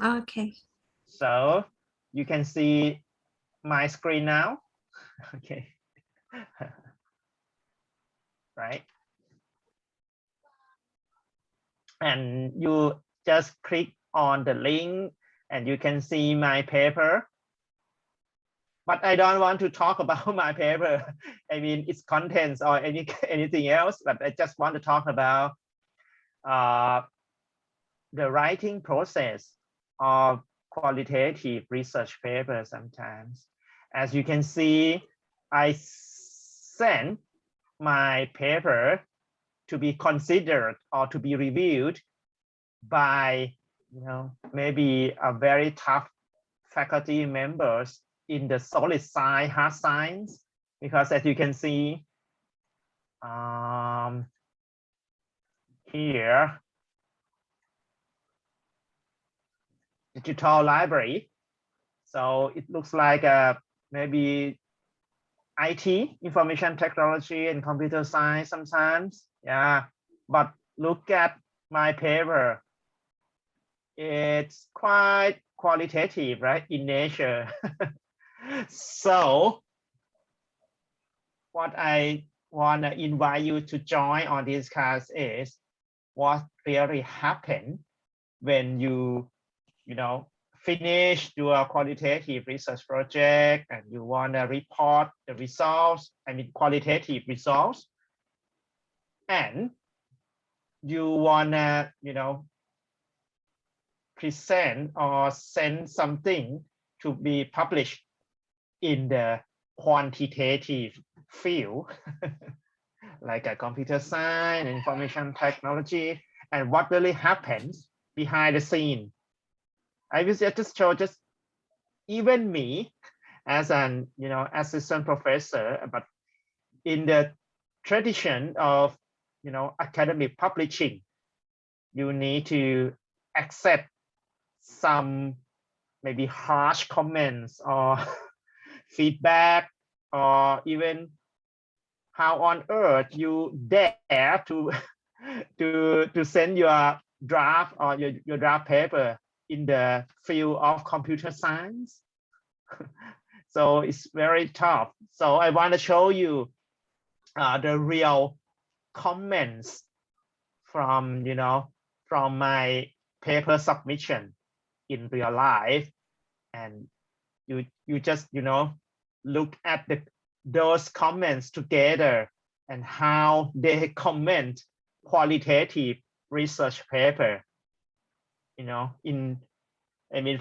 Okay. So you can see my screen now. Okay. Right. And you just click on the link and you can see my paper. But I don't want to talk about my paper. I mean, its contents or anything else, but I just want to talk about uh, the writing process of qualitative research papers sometimes. As you can see, I sent my paper to be considered or to be reviewed by maybe a very tough faculty members in the solid science, hard science, because as you can see here, digital library. So it looks like maybe IT, information technology and computer science sometimes. Yeah, but look at my paper. It's quite qualitative, right, in nature. So what I want to invite you to join on this class is what really happened when you finish your qualitative research project and you want to report the results, I mean qualitative results, and you want to present or send something to be published in the quantitative field like a computer science, information technology, and what really happens behind the scene. I will just show just even me as an assistant professor, but in the tradition of academic publishing, you need to accept some maybe harsh comments or feedback, or even how on earth you dare to to send your draft or your draft paper in the field of computer science. So it's very tough. So I want to show you the real comments from from my paper submission in real life, and you just look at those comments together and how they comment qualitative research paper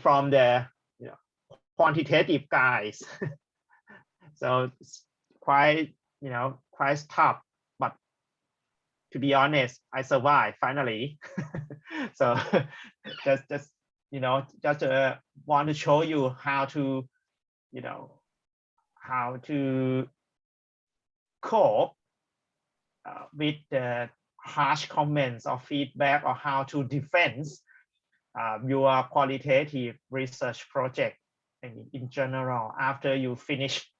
from the quantitative guys. So it's quite quite tough, but to be honest, I survived finally. So just want to show you how to how to cope with the harsh comments or feedback, or how to defend your qualitative research project in general after you finish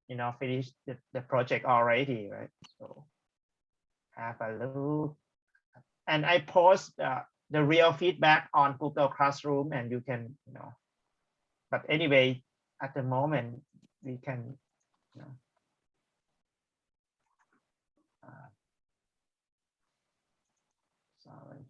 the project already, right? So have a look, and I post the real feedback on Google Classroom, and you can but anyway, at the moment we can sorry.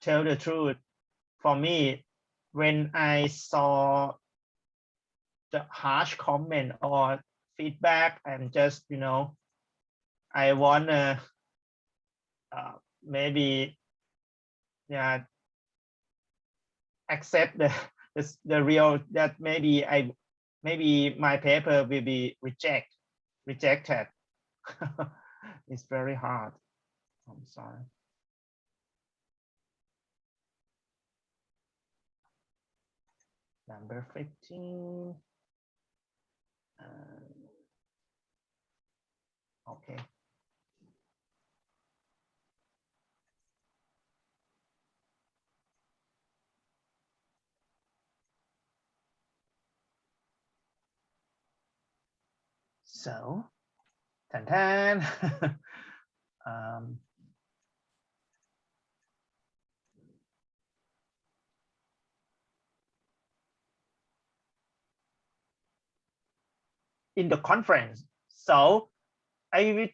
Tell the truth, for me, when I saw the harsh comment or feedback, and just I want to maybe yeah accept the real, that maybe my paper will be rejected. It's very hard. I'm sorry. Number 15. Okay. So, tan. In the conference. So I will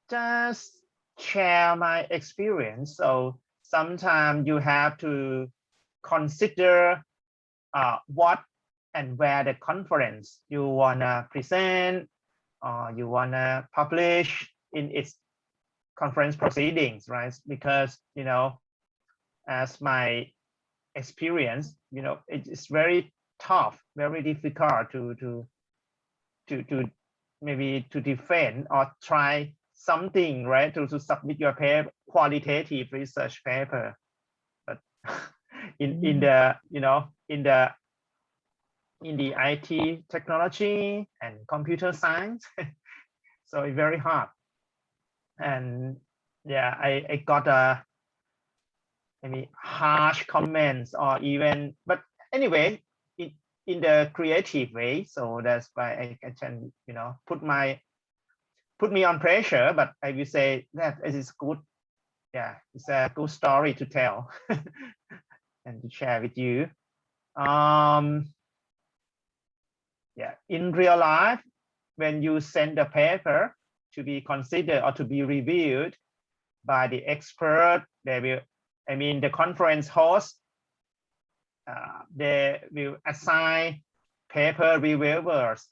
just share my experience. So sometimes you have to consider what and where the conference you wanna present or you wanna publish in its conference proceedings, right? Because as my experience, it's very tough, very difficult to maybe to defend or try something, right? To submit your paper, qualitative research paper, but in the in the IT technology and computer science, so it's very hard. And yeah, I got maybe harsh comments or even, but anyway, in the creative way. So that's why I can put me on pressure, but I will say that it is good. Yeah, it's a good story to tell and to share with you. Yeah, in real life, when you send a paper to be considered or to be reviewed by the expert, they will, the conference host, they will assign paper reviewers,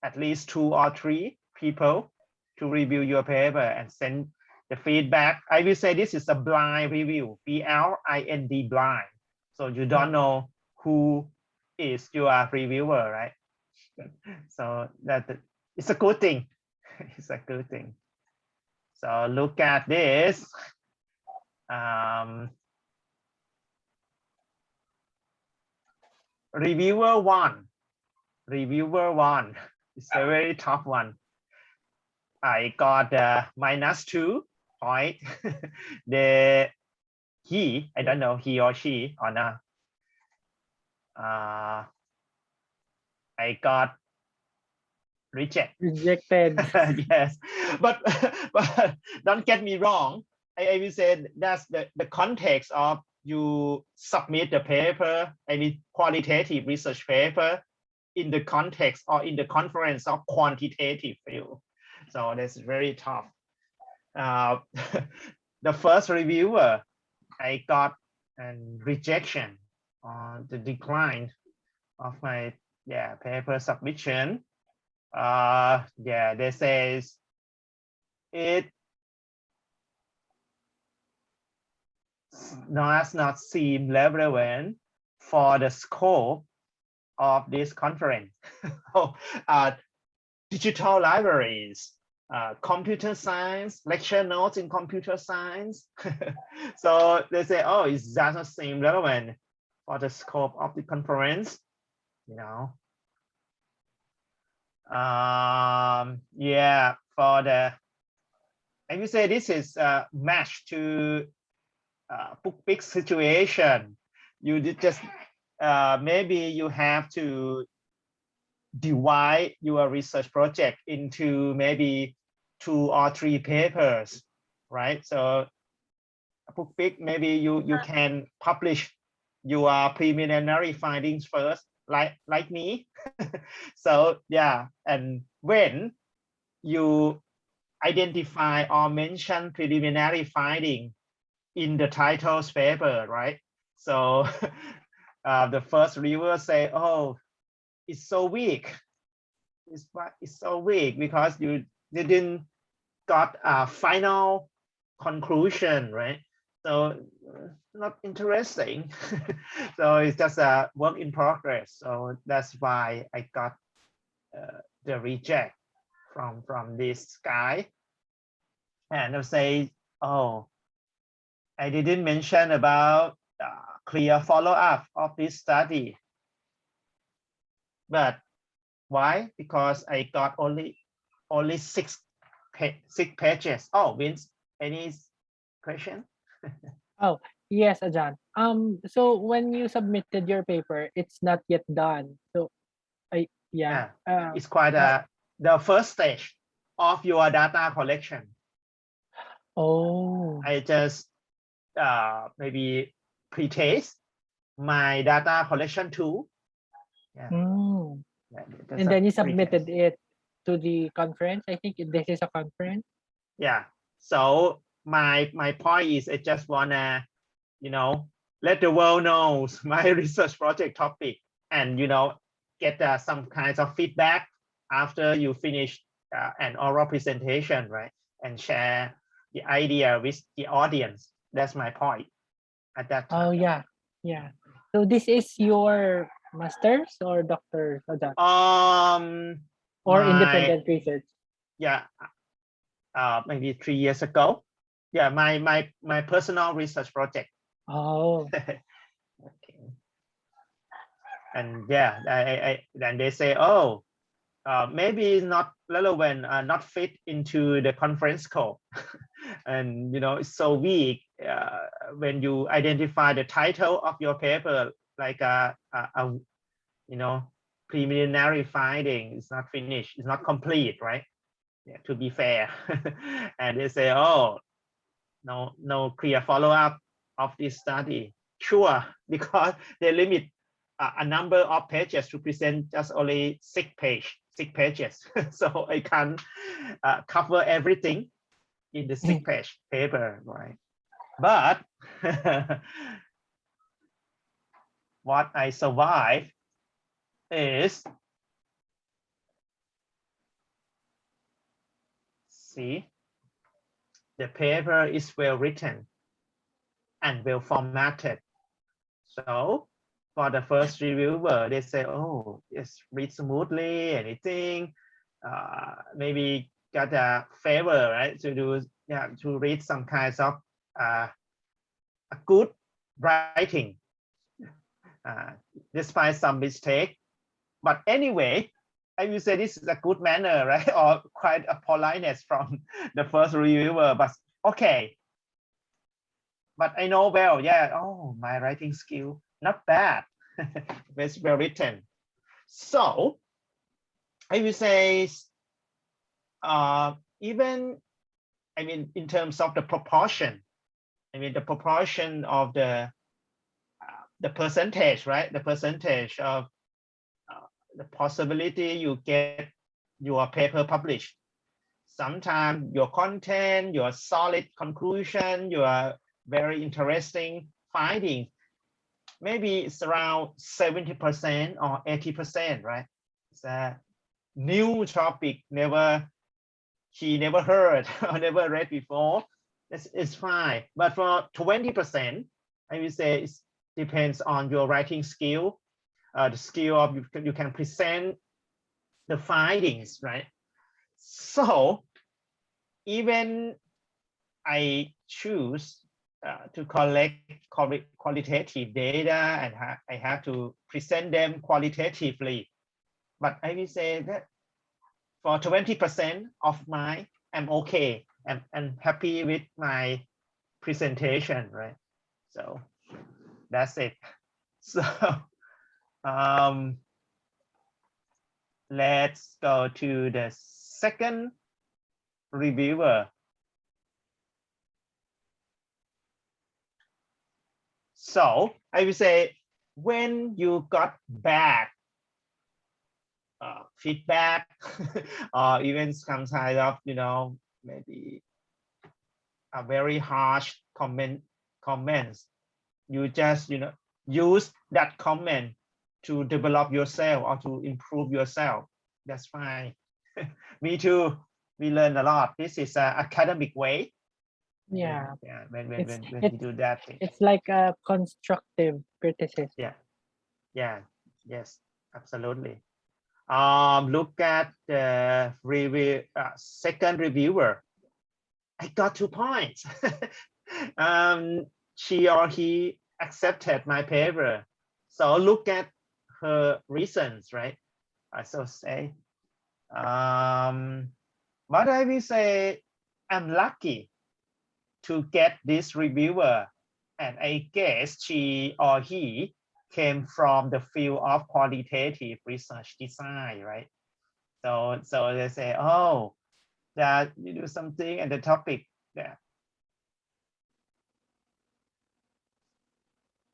at least 2 or 3 people to review your paper and send the feedback. I will say this is a blind review, blind, blind. So you don't know who is your reviewer, right? So that it's a good thing. It's a good thing. So look at this. Reviewer one. It's a very tough one. I got -2 point. I don't know he or she or not. I got rejected. Yes, but don't get me wrong. I will say that's the context of you submit the paper, qualitative research paper in the context or in the conference of quantitative field. So that's very tough. The first reviewer, I got a rejection on the decline of my paper submission. They says it does not seem relevant for the scope of this conference. Digital libraries, computer science, lecture notes in computer science. So they say, oh, it doesn't seem relevant for the scope of the conference, for the, I would say this is a match to book big situation. You did just maybe you have to divide your research project into maybe 2 or 3 papers, right? So book big, maybe you can publish your preliminary findings first, like me. So and when you identify or mention preliminary finding in the titles paper, right? So the first reviewer say, oh, it's so weak. It's so weak because you didn't got a final conclusion, right? So not interesting. So it's just a work in progress. So that's why I got the reject from this guy. And I'll say, oh, I didn't mention about clear follow-up of this study. But Why? Because I got only six pages. Oh, Vince, any question? Oh, yes, Ajan. So when you submitted your paper, it's not yet done. So I yeah. Yeah, it's quite the first stage of your data collection. Oh. I just maybe pre-test my data collection tool. Yeah, Mm. that's And a then you pre-test. submitted it to the conference. I think this is a conference. Yeah. So my point is, I just wanna, you know, let the world knows my research project topic, and get some kinds of feedback after you finish an oral presentation, right? And share the idea with the audience. That's my point at that Oh time. yeah, yeah. So this is your master's or doctor's, Ajan, or My independent research. yeah, maybe 3 years ago. Yeah, my personal research project. Oh. Okay. And yeah, then they say, oh, maybe it's not relevant, not fit into the conference scope. And it's so weak when you identify the title of your paper, like a preliminary finding is not finished, it's not complete, right? Yeah, to be fair. And they say, oh, no clear follow-up of this study. Sure, because they limit a number of pages to present just only six pages. So I can't cover everything in the 6-page paper, right? But what I survived is, see, the paper is well written and well formatted. So for the first reviewer, they say, oh, yes, read smoothly, anything. Maybe got a favor, right? To read some kinds of a good writing, uh, despite some mistake. But anyway, I will say this is a good manner, right? Or quite a politeness from the first reviewer. But okay, but I know well, yeah, oh, my writing skill, not bad. It's well written. So I will say, even, I mean, in terms of the proportion, I mean, the proportion of the percentage, right? The percentage of the possibility you get your paper published. Sometimes your content, your solid conclusion, your very interesting finding, maybe it's around 70% or 80%, right? It's a new topic, she never heard or never read before. It's fine. But for 20%, I would say it depends on your writing skill, the skill of you can present the findings, right? So even I choose to collect qualitative data, and I have to present them qualitatively. But I will say that for 20% of I'm okay. I'm happy with my presentation, right? So that's it. So um, let's go to the second reviewer. So I will say, when you got bad feedback, or even some kind of, maybe a very harsh comments, you just, use that comment to develop yourself or to improve yourself. That's fine. Me too. We learn a lot. This is an academic way. Yeah. Yeah, It's when we it's do that thing. it's like a constructive criticism. Yeah, yeah, yes, absolutely. Look at the second reviewer. I got 2 points. She or he accepted my paper. So look at her reasons, right? I so say, but I will say I'm lucky to get this reviewer, and I guess she or he came from the field of qualitative research design, right? So they say, oh, that you do something and the topic, yeah.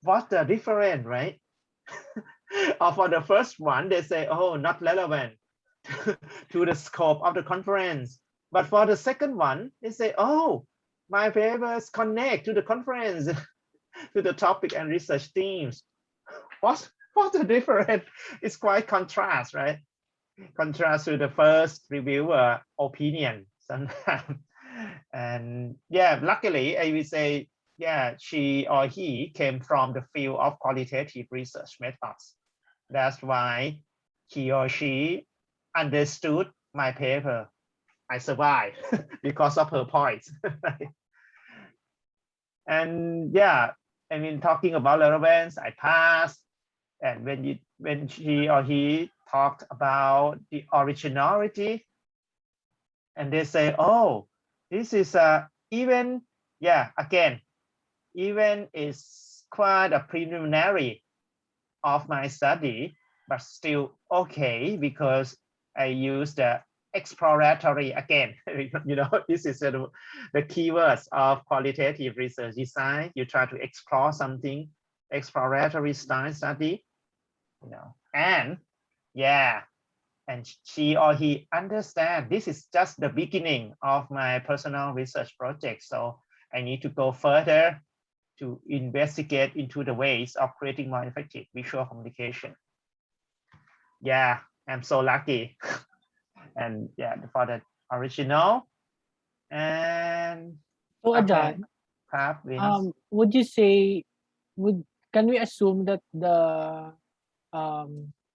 What's the difference, right? Or for the first one, they say, oh, not relevant to the scope of the conference. But for the second one, they say, oh, my papers connect to the conference, to the topic and research themes. What's the difference? It's quite contrast, right? Contrast to the first reviewer opinion sometimes. And yeah, luckily I will say, yeah, she or he came from the field of qualitative research methods. That's why he or she understood my paper. I survived because of her points. And yeah, I mean, talking about relevance, I passed. And when she or he talked about the originality, and they say, oh, this is even, yeah, again, even is quite a preliminary of my study, but still okay because I use the exploratory again. You know, this is the keywords of qualitative research design. You try to explore something, exploratory style study, you know, and yeah, and she or he understand this is just the beginning of my personal research project. So I need to go further to investigate into the ways of creating more effective visual communication. Yeah, I'm so lucky. And yeah, for the original. And So okay, Ajan, Crab Venus. would you say, would can we assume that the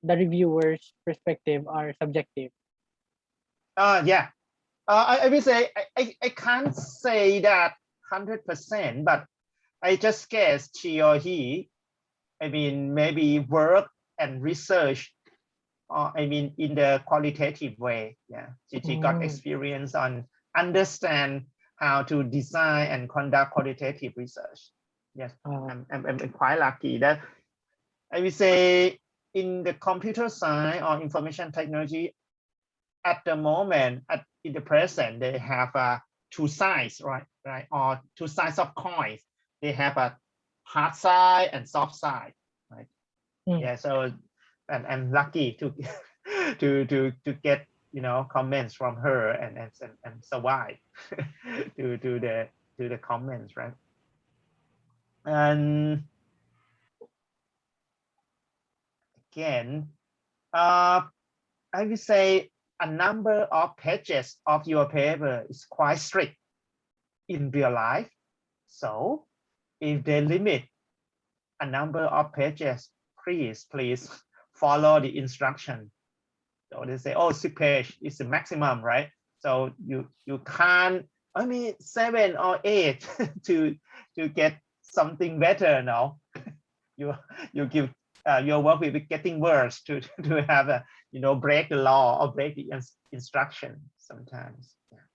reviewer's perspective are subjective? Yeah, I will say I can't say that 100%, but I just guess she or he, I mean, maybe work and research, I mean, in the qualitative way. Yeah, she got Mm. experience on understand how to design and conduct qualitative research. Yes, Uh, I'm quite lucky that I will say in the computer science or information technology at the moment, in the present, they have two sides, right, or two sides of coins. They have a hard side and soft side, right? mm. Yeah, so and I'm lucky to to get, you know, comments from her and survive to the comments, right? And again, uh, I would say a number of pages of your paper is quite strict in real life. So if they limit a number of pages, please follow the instruction. So they say, oh, 6 page is the maximum, right? So you can't, I mean, 7 or 8 to get something better now. You you give your work will be getting worse to have a, you know, break the law or break the instruction sometimes. Yeah.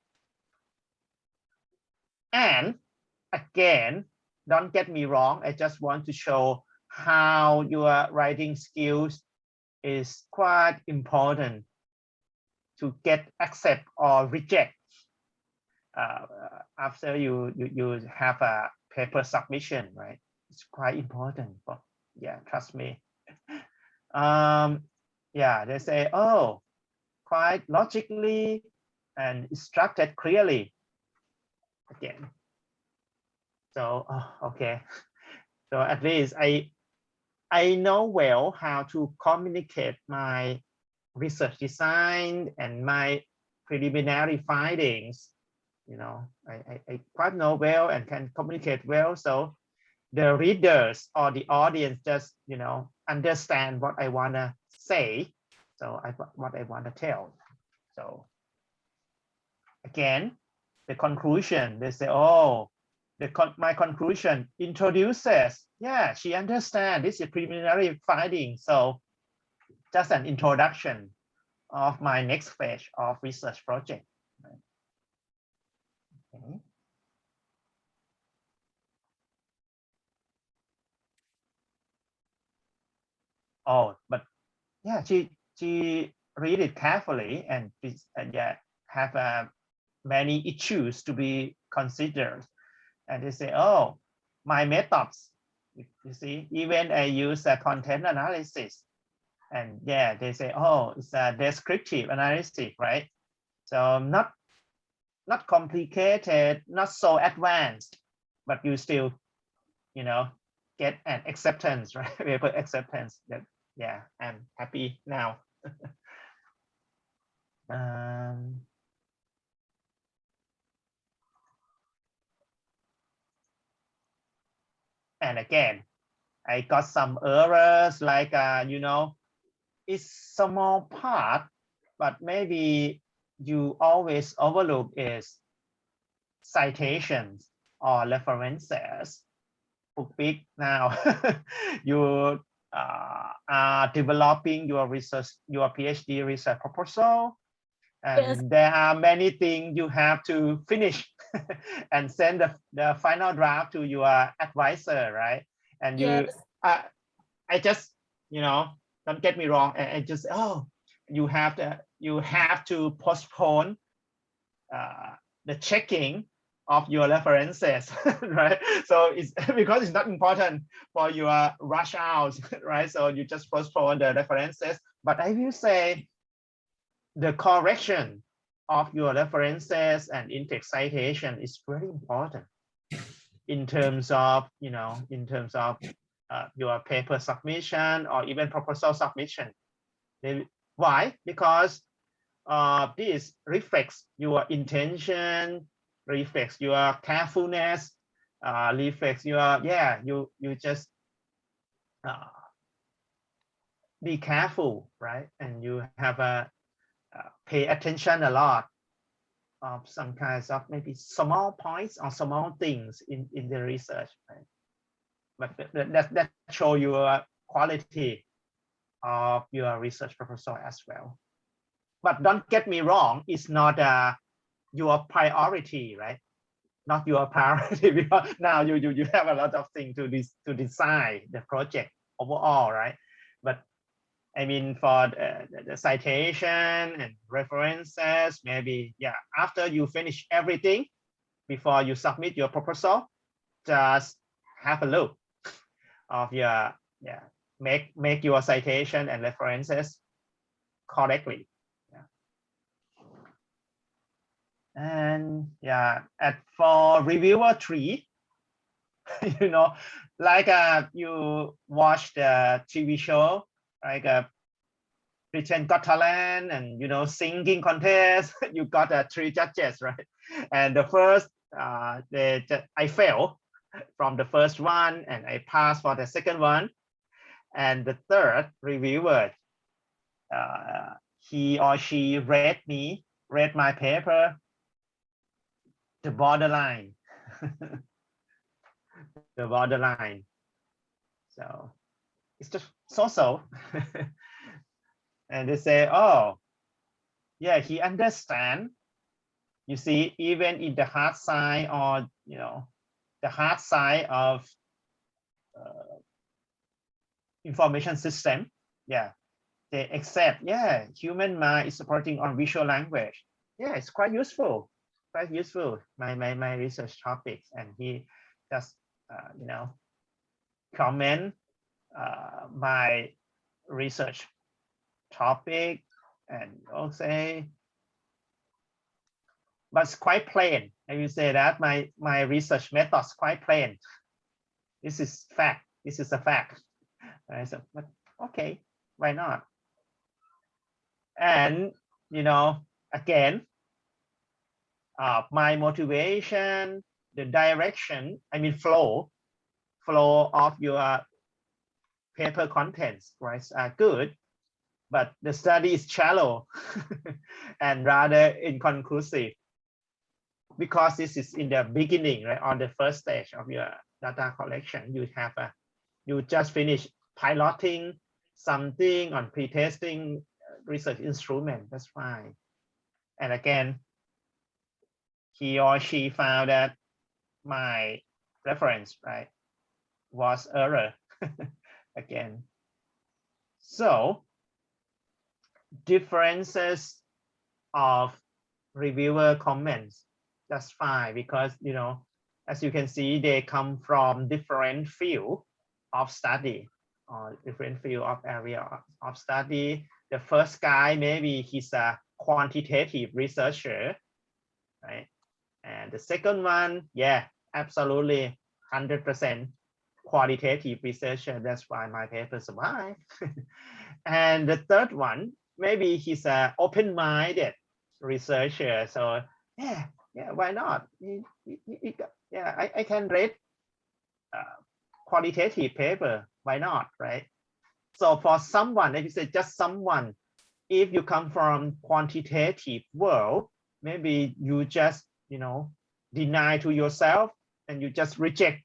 And again, don't get me wrong, I just want to show how your writing skills is quite important to get accept or reject uh, after you have a paper submission, right? It's quite important, but yeah, trust me. Yeah, they say, oh, quite logically and structured clearly again. So, oh, okay. So at least I know well how to communicate my research design and my preliminary findings. You know, I quite know well and can communicate well. So the readers or the audience just, you know, understand what I want to say. So what I want to tell. So again, the conclusion, they say, oh, my conclusion introduces, yeah, she understands this is preliminary finding. So just an introduction of my next phase of research project. Okay. Oh, but yeah, she read it carefully and yeah, have many issues to be considered. And they say, oh, my methods, you see, even I use a content analysis. And yeah, they say, oh, it's a descriptive analysis, right? So not complicated, not so advanced, but you still, get an acceptance, right? Paper acceptance. That yeah, I'm happy now. um, and again, I got some errors like it's small part, but maybe you always overlook is citations or references. Big now. You are developing your research, your PhD research proposal, Yes. and there are many things you have to finish and send the final draft to your advisor, right? And Yes. I just, don't get me wrong, I just, oh, you have to postpone the checking of your references, right? So it's because it's not important for your rush out, right? So you just postpone the references. But I will say the correction of your references and in-text citation is very important in terms of, your paper submission or even proposal submission. Why? Because this reflects your intention, reflects your carefulness, reflects your, you just be careful, right? And you have a pay attention a lot of some kinds of maybe small points or small things in the research, right? But that show your quality of your research proposal as well. But don't get me wrong, it's not your priority, right? Not your priority, because now you have a lot of things to design the project overall, right? But I mean, for the citation and references, maybe, yeah, after you finish everything, before you submit your proposal, just have a look of your, make your citation and references correctly. And yeah, for reviewer 3, like you watch the TV show, like Britain Got Talent, and singing contest. You got 3 judges, right? And the first, I failed from the first one, and I passed for the second one. And the third reviewer, he or she read my paper, the borderline. The borderline. So it's just so. And they say, oh, yeah, he understand. You see, even in the hard side, or the hard side of information system, yeah, they accept, yeah, human mind is supporting on visual language. Yeah, it's quite useful, my research topics. And he just comment my research topic, and also, but it's quite plain. I will say that my research methods quite plain. This is fact. This is a fact. Right? So, but okay, why not? And again, my motivation, the direction, I mean flow of your paper contents, right, are good, but the study is shallow and rather inconclusive, because this is in the beginning, right, on the first stage of your data collection. You just finish piloting something on pre-testing research instrument, that's fine. And again, he or she found that my reference, right, was error again. So differences of reviewer comments, that's fine, because as you can see, they come from different field of study or different field of area of study. The first guy, maybe he's a quantitative researcher, right? And the second one, yeah, absolutely 100% qualitative researcher. That's why my paper survived. And the third one, maybe he's an open-minded researcher. So yeah, why not? Yeah, I can read qualitative paper. Why not, right? So for someone, like you said, just someone, if you come from quantitative world, maybe you just deny to yourself and you just reject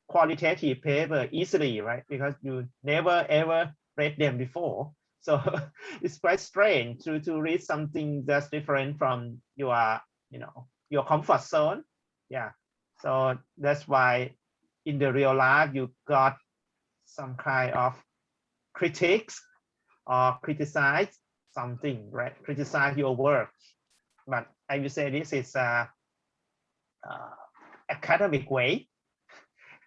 qualitative paper easily, right? Because you never ever read them before. So it's quite strange to read something that's different from your comfort zone. Yeah. So that's why in the real life you got some kind of critics or criticize something, right? Criticize your work. But I would say this is a academic way.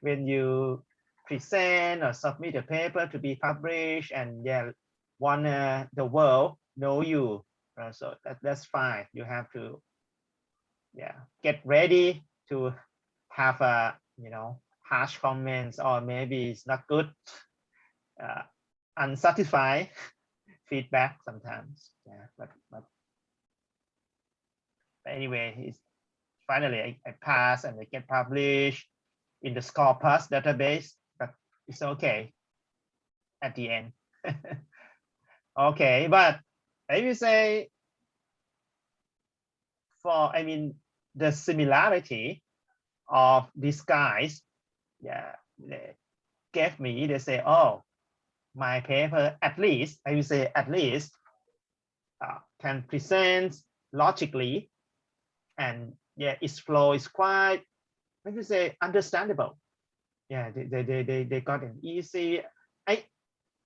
When you present or submit a paper to be published, and want the world know you, so that's fine. You have to get ready to have a harsh comments, or maybe it's not good, unsatisfied feedback sometimes. But anyway, it's finally I pass and I get published in the Scopus database, but it's okay at the end. Okay, but I will say the similarity of these guys, they gave me, they say, oh, my paper at least, I will say at least, can present logically, and its flow is quite, I would say, understandable. They got an easy.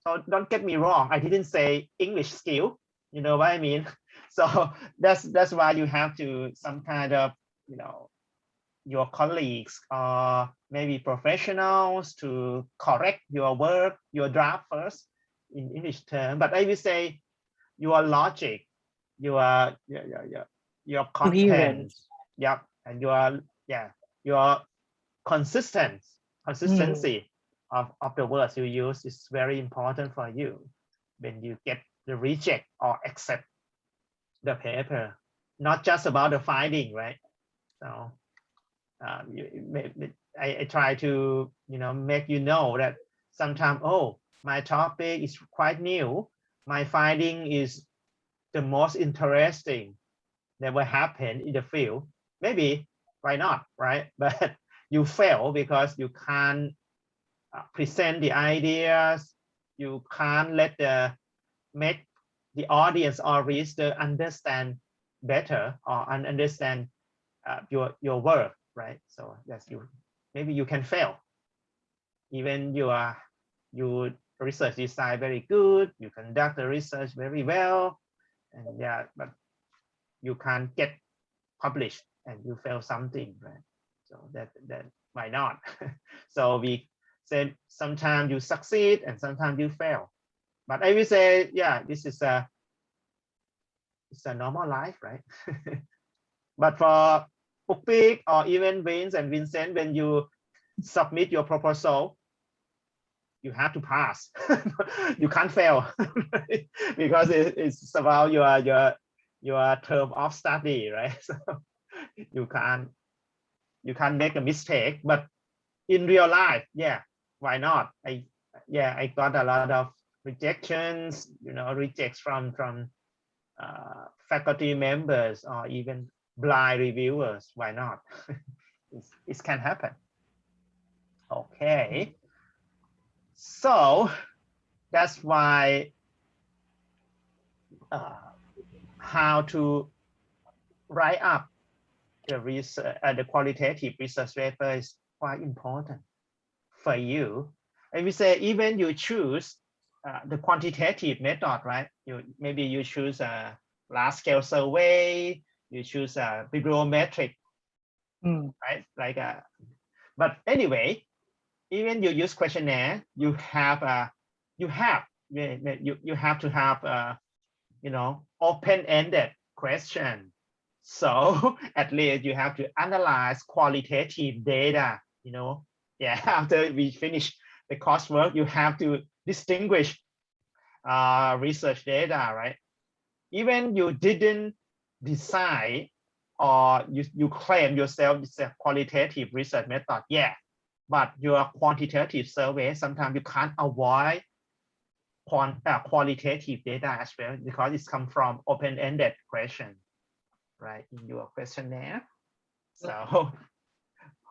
So don't get me wrong, I didn't say English skill, you know what I mean? So that's why you have to some kind of your colleagues or maybe professionals to correct your work, your draft first in English term. But I will say your logic, your content, Coherence. and your consistency of the words you use is very important for you when you get the reject or accept the paper. Not just about the finding, right? So I try to make that sometimes, oh, my topic is quite new, my finding is the most interesting never happened in the field. Maybe why not, right? But you fail because you can't present the ideas, you can't make the audience or reader understand better or understand your work, right? So yes, maybe you can fail. Even you research design very good, you conduct the research very well, and but you can't get published and you fail something, right? So that why not? So we said sometimes you succeed and sometimes you fail. But I will say, this is it's a normal life, right? But for Upik or even Vince and Vincent, when you submit your proposal, you have to pass. You can't fail because it's about your term of study, right? So you can't make a mistake. But in real life, why not? I got a lot of rejections, rejects from faculty members or even blind reviewers. Why not? It can happen. Okay. So That's why how to write up the research, the qualitative research paper is quite important for you. And we say even you choose the quantitative method, right? Maybe you choose a large scale survey, you choose a bibliometric, right? Like but anyway, even you use questionnaire, you have to have open-ended question. So at least you have to analyze qualitative data, yeah. After we finish the coursework, you have to distinguish research data, right? Even you didn't decide or you claim yourself it's a qualitative research method, yeah, but your quantitative survey, sometimes you can't avoid qualitative data as well, because it's come from open-ended question, right, in your questionnaire. So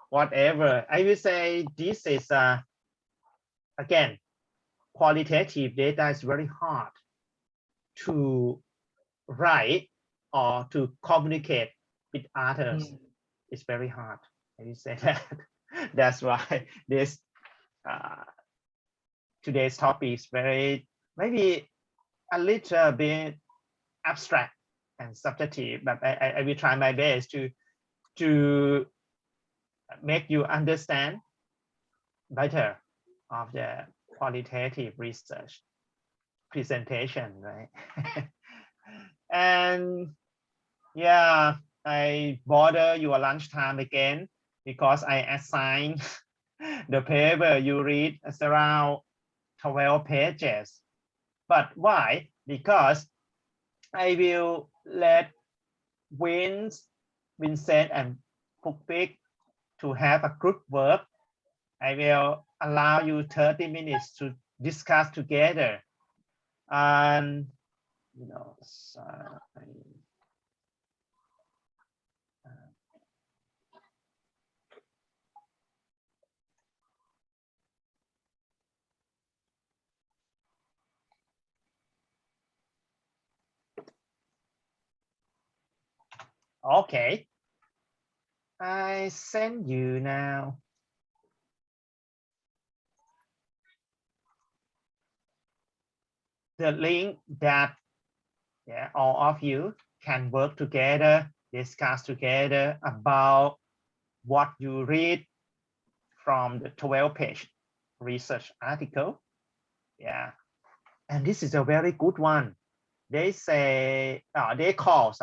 whatever, I will say this is again, qualitative data is very hard to write or to communicate with others. It's very hard. I will say that. That's why this today's topic is very, maybe a little bit abstract and subjective, but I will try my best to make you understand better of the qualitative research presentation, right? And yeah, I bother your lunchtime again because I assign the paper you read is around 12 pages. But why? Because I will let Vincent and Pukpik to have a group work. I will allow you 30 minutes to discuss together. And okay, I send you now the link that all of you can work together, discuss together about what you read from the 12-page research article. Yeah, and this is a very good one. They say, they call,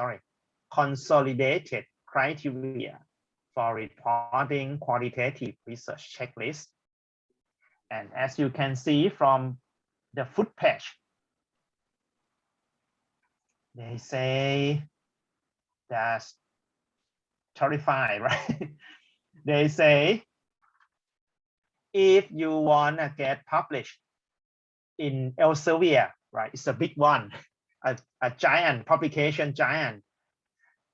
consolidated criteria for reporting qualitative research checklist. And as you can see from the foot page, they say that's terrifying, right? They say, if you want to get published in Elsevier, right? It's a big one, a giant publication giant,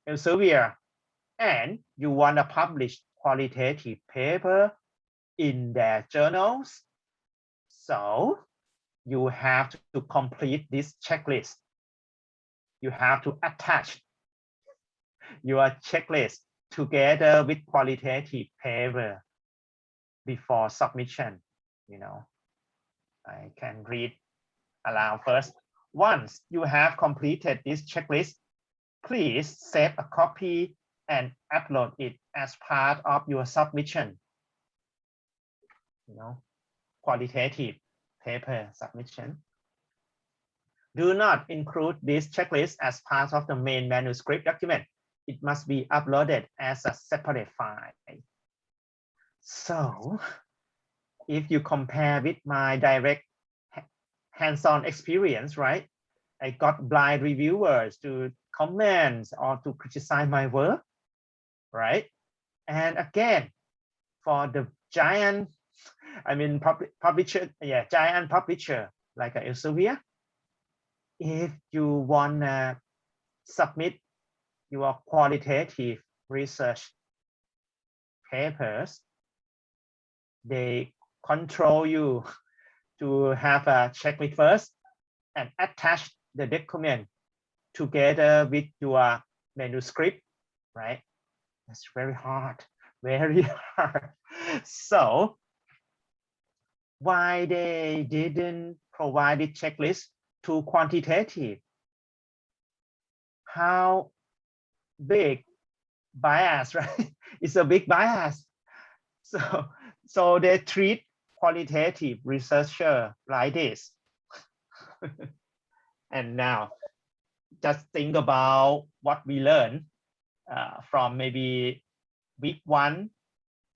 Elsevier, and you want to publish qualitative paper in their journals. So you have to complete this checklist. You have to attach your checklist together with qualitative paper before submission. I can read aloud first. Once you have completed this checklist, please save a copy and upload it as part of your submission. Qualitative paper submission. Do not include this checklist as part of the main manuscript document. It must be uploaded as a separate file. So if you compare with my direct hands-on experience, right? I got blind reviewers to comment or to criticize my work, right? And again, for the giant, publisher, giant publisher like Elsevier, if you want to submit your qualitative research papers, they control you to have a checklist first and attach the document together with your manuscript, right? That's very hard, very hard. So why they didn't provide the checklist to quantitative? How big bias, right? It's a big bias. So they treat qualitative researcher like this. And now just think about what we learned from maybe week 1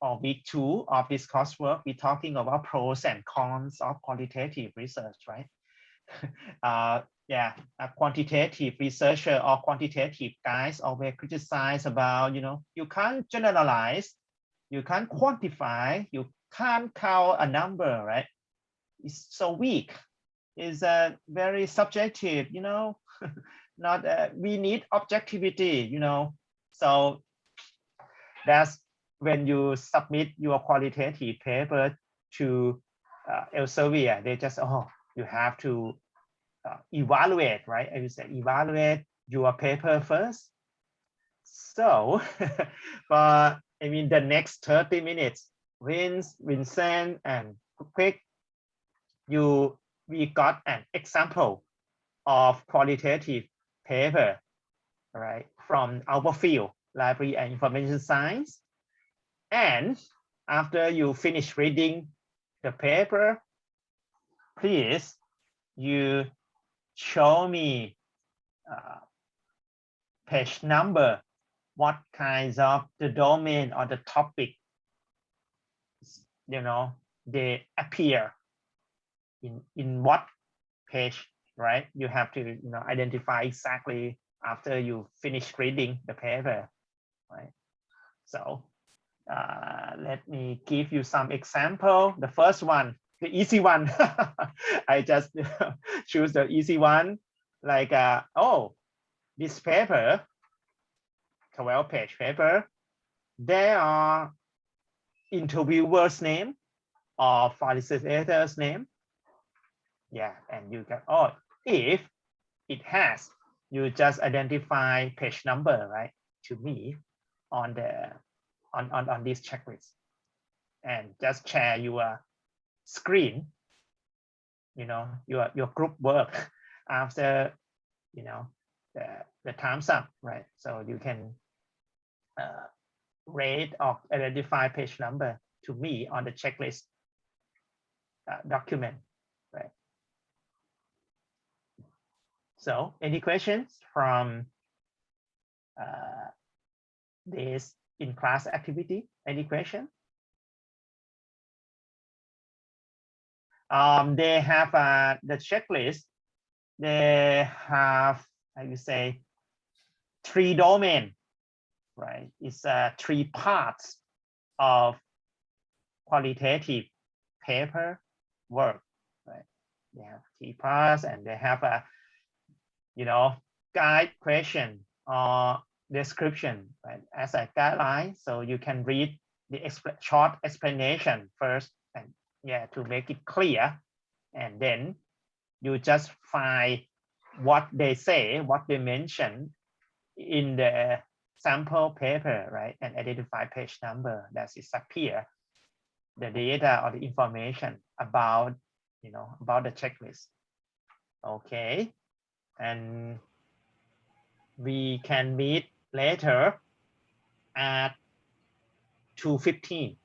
or week 2 of this coursework. We're talking about pros and cons of qualitative research, right? Yeah, a quantitative researcher or quantitative guys always criticize about, you can't generalize, you can't quantify, you can't count a number, right? It's so weak. It's very subjective, not we need objectivity, So that's when you submit your qualitative paper to Elsevier, they just, you have to evaluate, right? I would say evaluate your paper first. So, but I mean, the next 30 minutes, Vincent and Quick, we got an example of qualitative paper, right, from our field, library and information science. And after you finish reading the paper, please, you show me page number, what kinds of the domain or the topic, they appear in what page, right? You have to, identify exactly after you finish reading the paper, right? So let me give you some example. The first one, the easy one. I just choose the easy one. Like, this paper, 12-page paper, there are interviewer's name or facilitator's name. Yeah, and you can, if it has, you just identify page number, right, to me on the on this checklist, and just share your screen, your group work after, the time's up, right? So you can rate or identify page number to me on the checklist document, right? So any questions from this in-class activity? Any question? They have the checklist. They have, I would say, 3 domain, right? It's 3 parts of qualitative paper work, right? They have 3 parts, and they have a, guide question or description, right, as a guideline. So you can read the short explanation first, and to make it clear, and then you just find what they say, what they mention in the sample paper, right, and identify page number that is appear the data or the information about, about the checklist. Okay, and we can meet later at 2:15,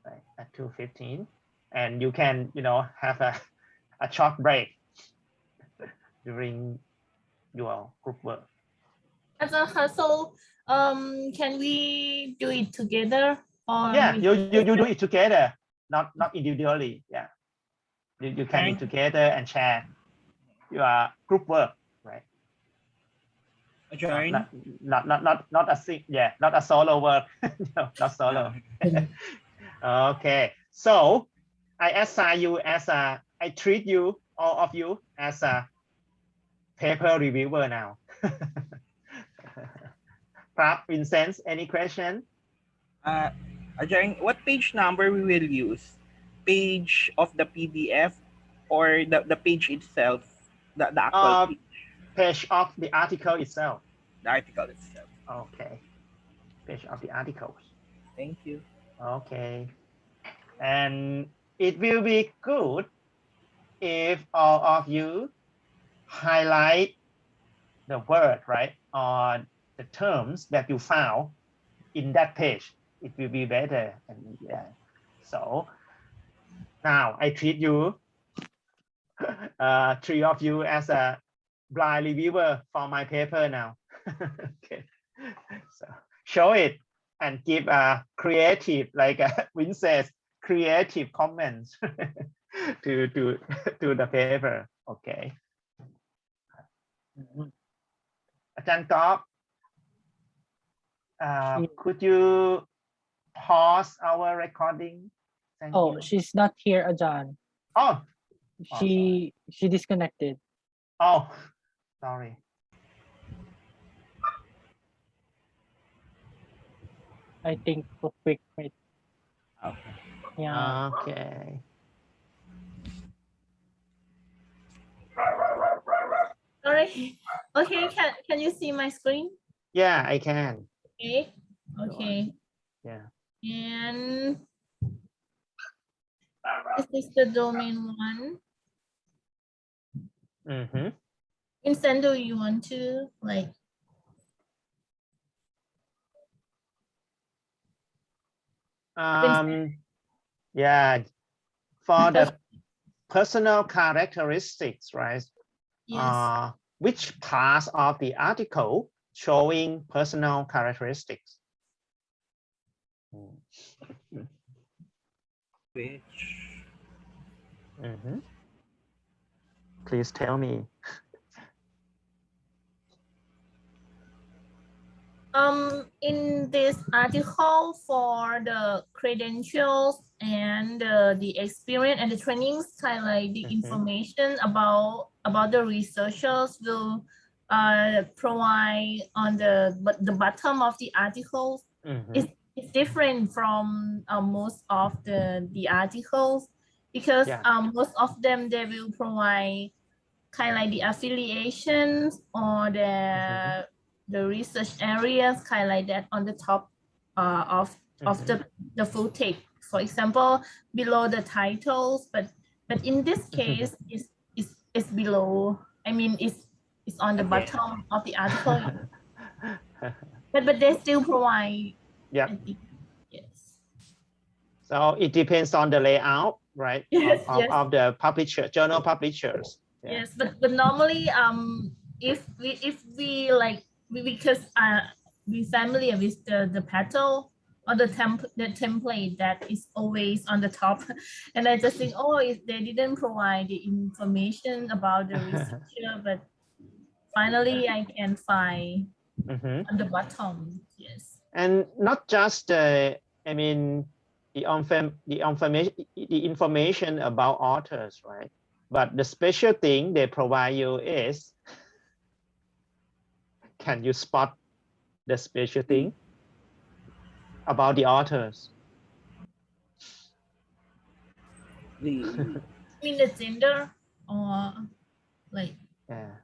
right? At 2:15, and you can, have a short break during your group work. So, can we do it together? Or yeah, you do it together, not individually. Yeah, you can be together and share your group work, right? Join. Not a thing. Yeah, not a solo work. No, not solo. Okay, so I assign you as I treat you, all of you, as a paper reviewer now. Perhaps Vincent, any question? Join. What page number we will use? Page of the PDF or the page itself, the actual page, page of the article itself. the article itself. Okay, page of the articles. Thank you. Okay, and it will be good if all of you highlight the word, right, or the terms that you found in that page. It will be better. And yeah, so now I treat you, three of you, as a blind reviewer for my paper now. Okay, so show it and give a creative, like Win says, creative comments to the paper. Okay. อาจารย์ก๊อฟ could you pause our recording? Thank Oh, you. she's not here, Ajan. Oh, She disconnected. oh, sorry. I think for quick, right? Okay. Yeah. Okay. Sorry. Okay, can you see my screen? Yeah, I can. Okay. Okay. Yeah. And this is the domain one. Mm-hmm. Vincent, do you want to like? Yeah, for the personal characteristics, right? Yes. Which parts of the article showing personal characteristics? Which? Mm-hmm. Please tell me. In this article for the credentials and the experience and the trainings, highlight the information about the researchers will provide on the bottom of the articles. It's different from most of the articles because most of them they will provide kind of like the affiliations or the research areas kind of like that on the top of the full text. For example, below the titles, but in this case, it's below. I mean, it's on the bottom of the article. but they still provide. Yeah. Yes. So it depends on the layout, right? Yes, of the publisher, journal publishers. Yeah. Yes, but normally, if we like, because we familiar with the petal or the template that is always on the top, and I just think, oh, if they didn't provide the information about the researcher, but finally I can find on the bottom. Yes. And not just I mean the information about authors, right? But the special thing they provide you is, can you spot the special thing about the authors? You mean the gender or like? Yeah.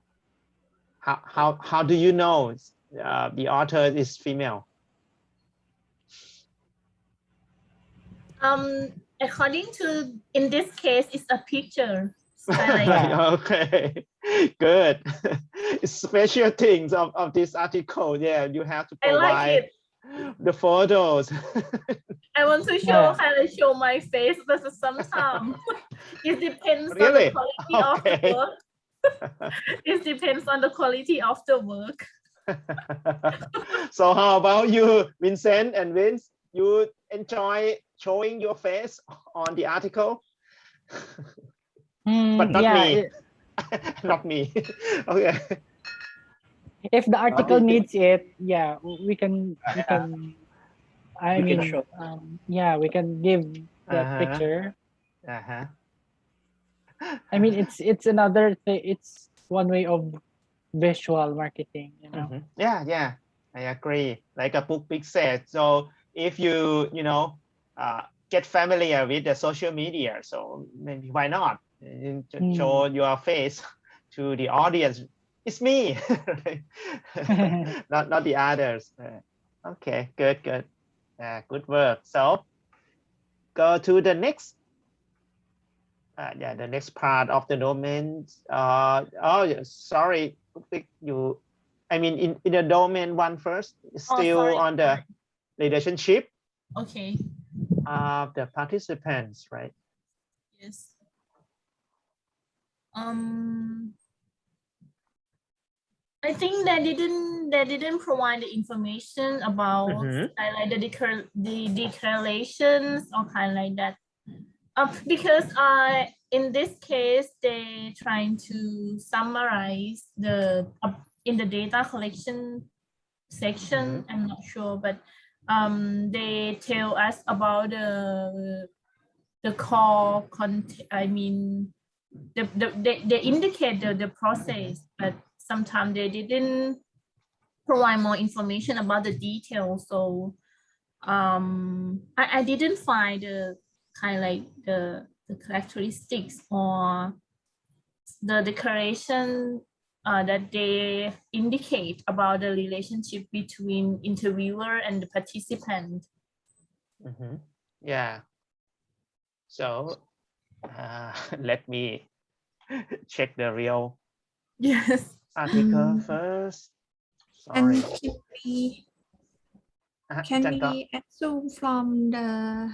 How do you know the author is female? According to, in this case, it's a picture. Okay, good. Special things of this article. Yeah, you have to provide the photos. I want to show how I show my face, but sometimes it depends on the quality of the work. It depends on the quality of the work. So how about you, Vincent and Vince? You enjoy showing your face on the article? But not me. Not me. Okay. If the article needs it, yeah, we can. I mean, show. Yeah, we can give that picture. I mean, it's another thing. It's one way of visual marketing, you know. Yeah, I agree. Like a book big said. So if you get familiar with the social media, so maybe why not? You show your face to the audience. It's me, not the others. Okay, good. Good work. So go to the next. The next part of the domain. Sorry, I mean, in the domain one first, still sorry. on the relationship Okay. of the participants, right? Yes. I think they didn't provide the information about kind of like the declarations or kind of like that. Because in this case they trying to summarize the in the data collection section. I'm not sure, but they tell us about the core content. I mean, they indicate the process, but sometimes they didn't provide more information about the details. So I didn't find the kind of like the characteristics or the declaration that they indicate about the relationship between interviewer and the participant. Yeah. So let me check the real article first. Sorry. Can we assume from the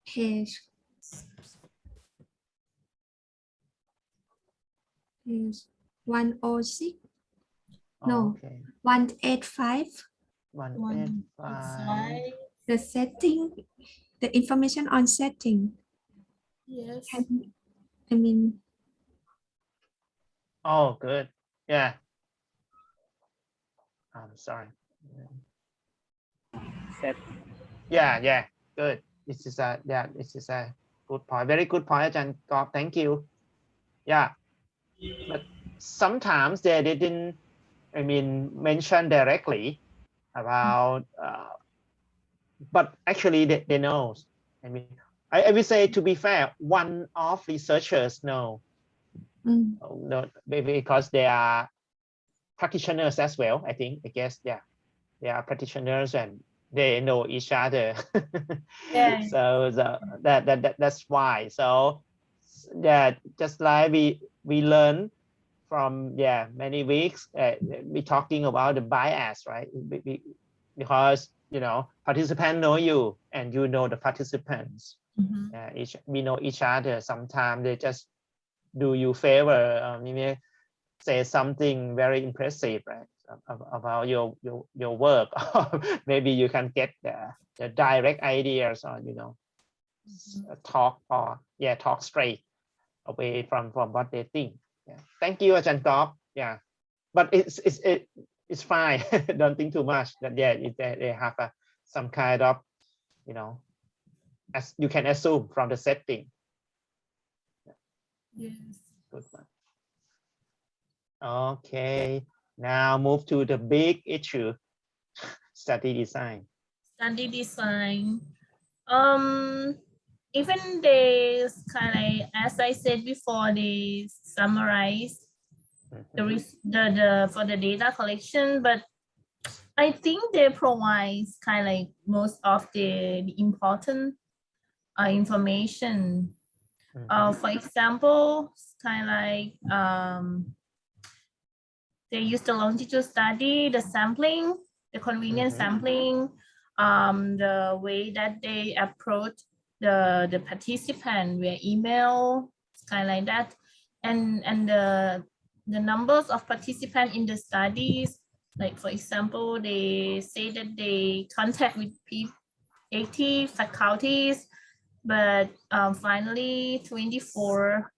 page is 106? No, okay. 185. 185. The setting, the information on setting. Yes. I mean. Oh, good. Yeah. I'm sorry. Yeah. Good. This is a good point. Very good point, Ajahn Gop. Thank you. Yeah. But sometimes they didn't, I mean, mention directly about, but actually they know. I mean, I would say, to be fair, one of researchers know. No, because they are practitioners as well. I guess, yeah, they are practitioners and they know each other. Yeah. So that's why. So yeah, just like we learn from many weeks, we talking about the bias, right? Because participants know you and you know the participants. We know each other. Sometimes they just do you favor. Say something very impressive, right, about your work. Maybe you can get the direct ideas, or talk straight away from what they think. Thank you, Ajahn Gop. But it's fine. Don't think too much. That they have some kind of, as you can assume from the setting. Yes. Good one. Okay, now move to the big issue, study design. Study design. Even they kind of, as I said before, they summarize the for the data collection, but I think they provide kind of like most of the important information. For example, kind of like they use the longitudinal study, the sampling, the convenience sampling, the way that they approach the participant via email, kind of like that, and the numbers of participants in the studies. Like for example, they say that they contact with 80 faculties, but finally 24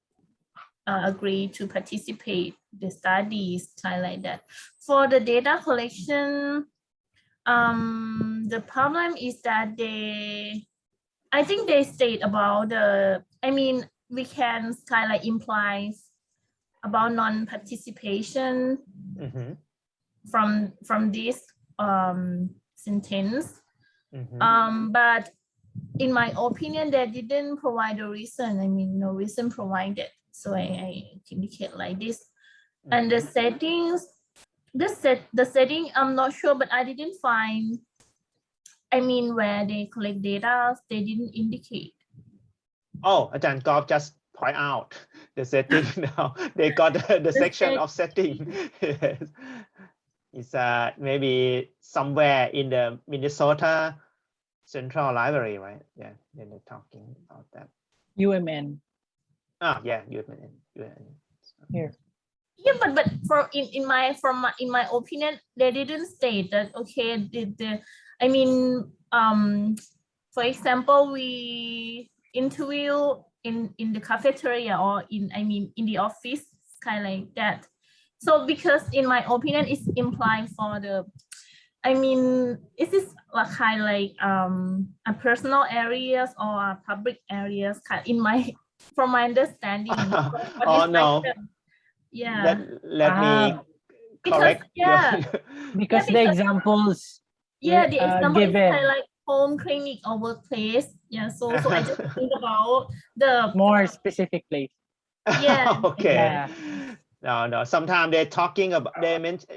agree to participate the studies, kind of like that. For the data collection, the problem is that I think they state about we can kind of like imply about non-participation from this sentence. But in my opinion, they didn't provide a reason. I mean, no reason provided. So I indicate like this. And the settings, the setting, I'm not sure, but I didn't find, I mean, where they collect data, they didn't indicate. Oh, Ajahn Gop just point out the setting now. They got the section of setting. Yes. It's maybe somewhere in the Minnesota Central Library, right? Yeah, then they're talking about that. UMN. Ah, yeah, UMN. Here. Yeah, but in my opinion, they didn't state that. Okay, I mean, for example, we interview in the cafeteria or in the office, kind of like that. So because in my opinion, it's implied for the, I mean, is this kind of like a personal areas or a public areas? In my, from my understanding. Oh no. Yeah. Let me correct. Yeah. Because the because, examples yeah, the example is given kind of like home, clinic, or workplace. Yeah. So I just think about the more specific place. Yeah. Okay. Yeah. No. Sometimes they're talking about,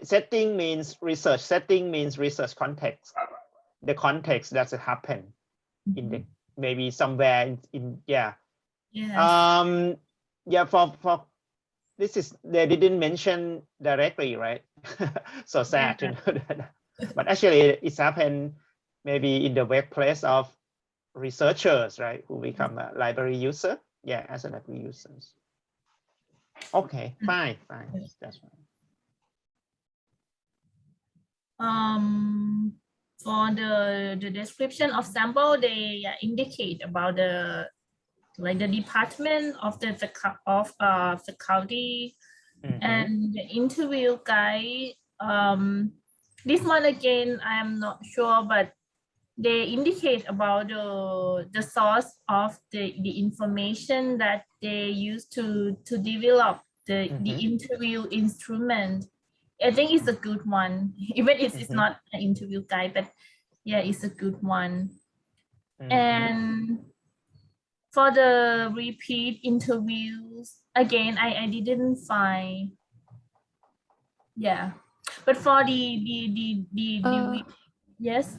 setting means research. Setting means research context. The context that happen in the maybe somewhere in yeah. Yes. Yeah. For this is, they didn't mention directly, right? So sad to know that. But actually, it's happened maybe in the workplace of researchers, right, who become a library user. Yeah, as a library users. Okay, fine. That's fine. For the description of sample, they indicate about the department of the faculty and the interview guide. This one again, I am not sure, but they indicate about the source of the information that they use to develop the interview instrument. I think it's a good one, even if it's not an interview guide, but yeah, it's a good one. And for the repeat interviews, again, I didn't find. Yeah, but for the yes.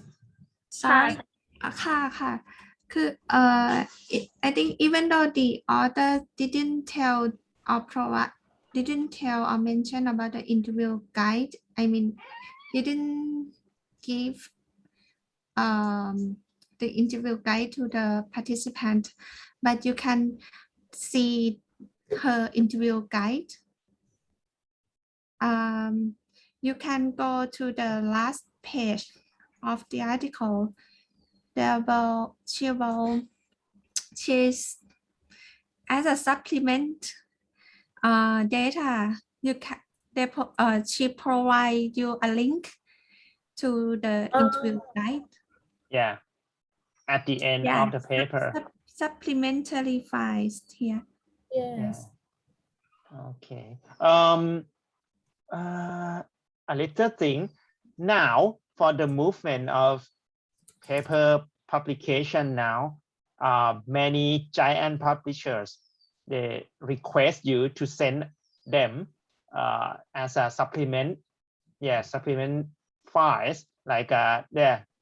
Sorry. ค่ะ คือI think even though the author didn't tell or mention about the interview guide, I mean, didn't give the interview guide to the participant, but you can see her interview guide. You can go to the last page of the article. She's as a supplement data. She provide you a link to the interview guide. Yeah, at the end of the paper. Supplementary files here. Yes. Yeah. Okay. A little thing now for the movement of paper publication now. Many giant publishers, they request you to send them as a supplement. Yeah, supplement files like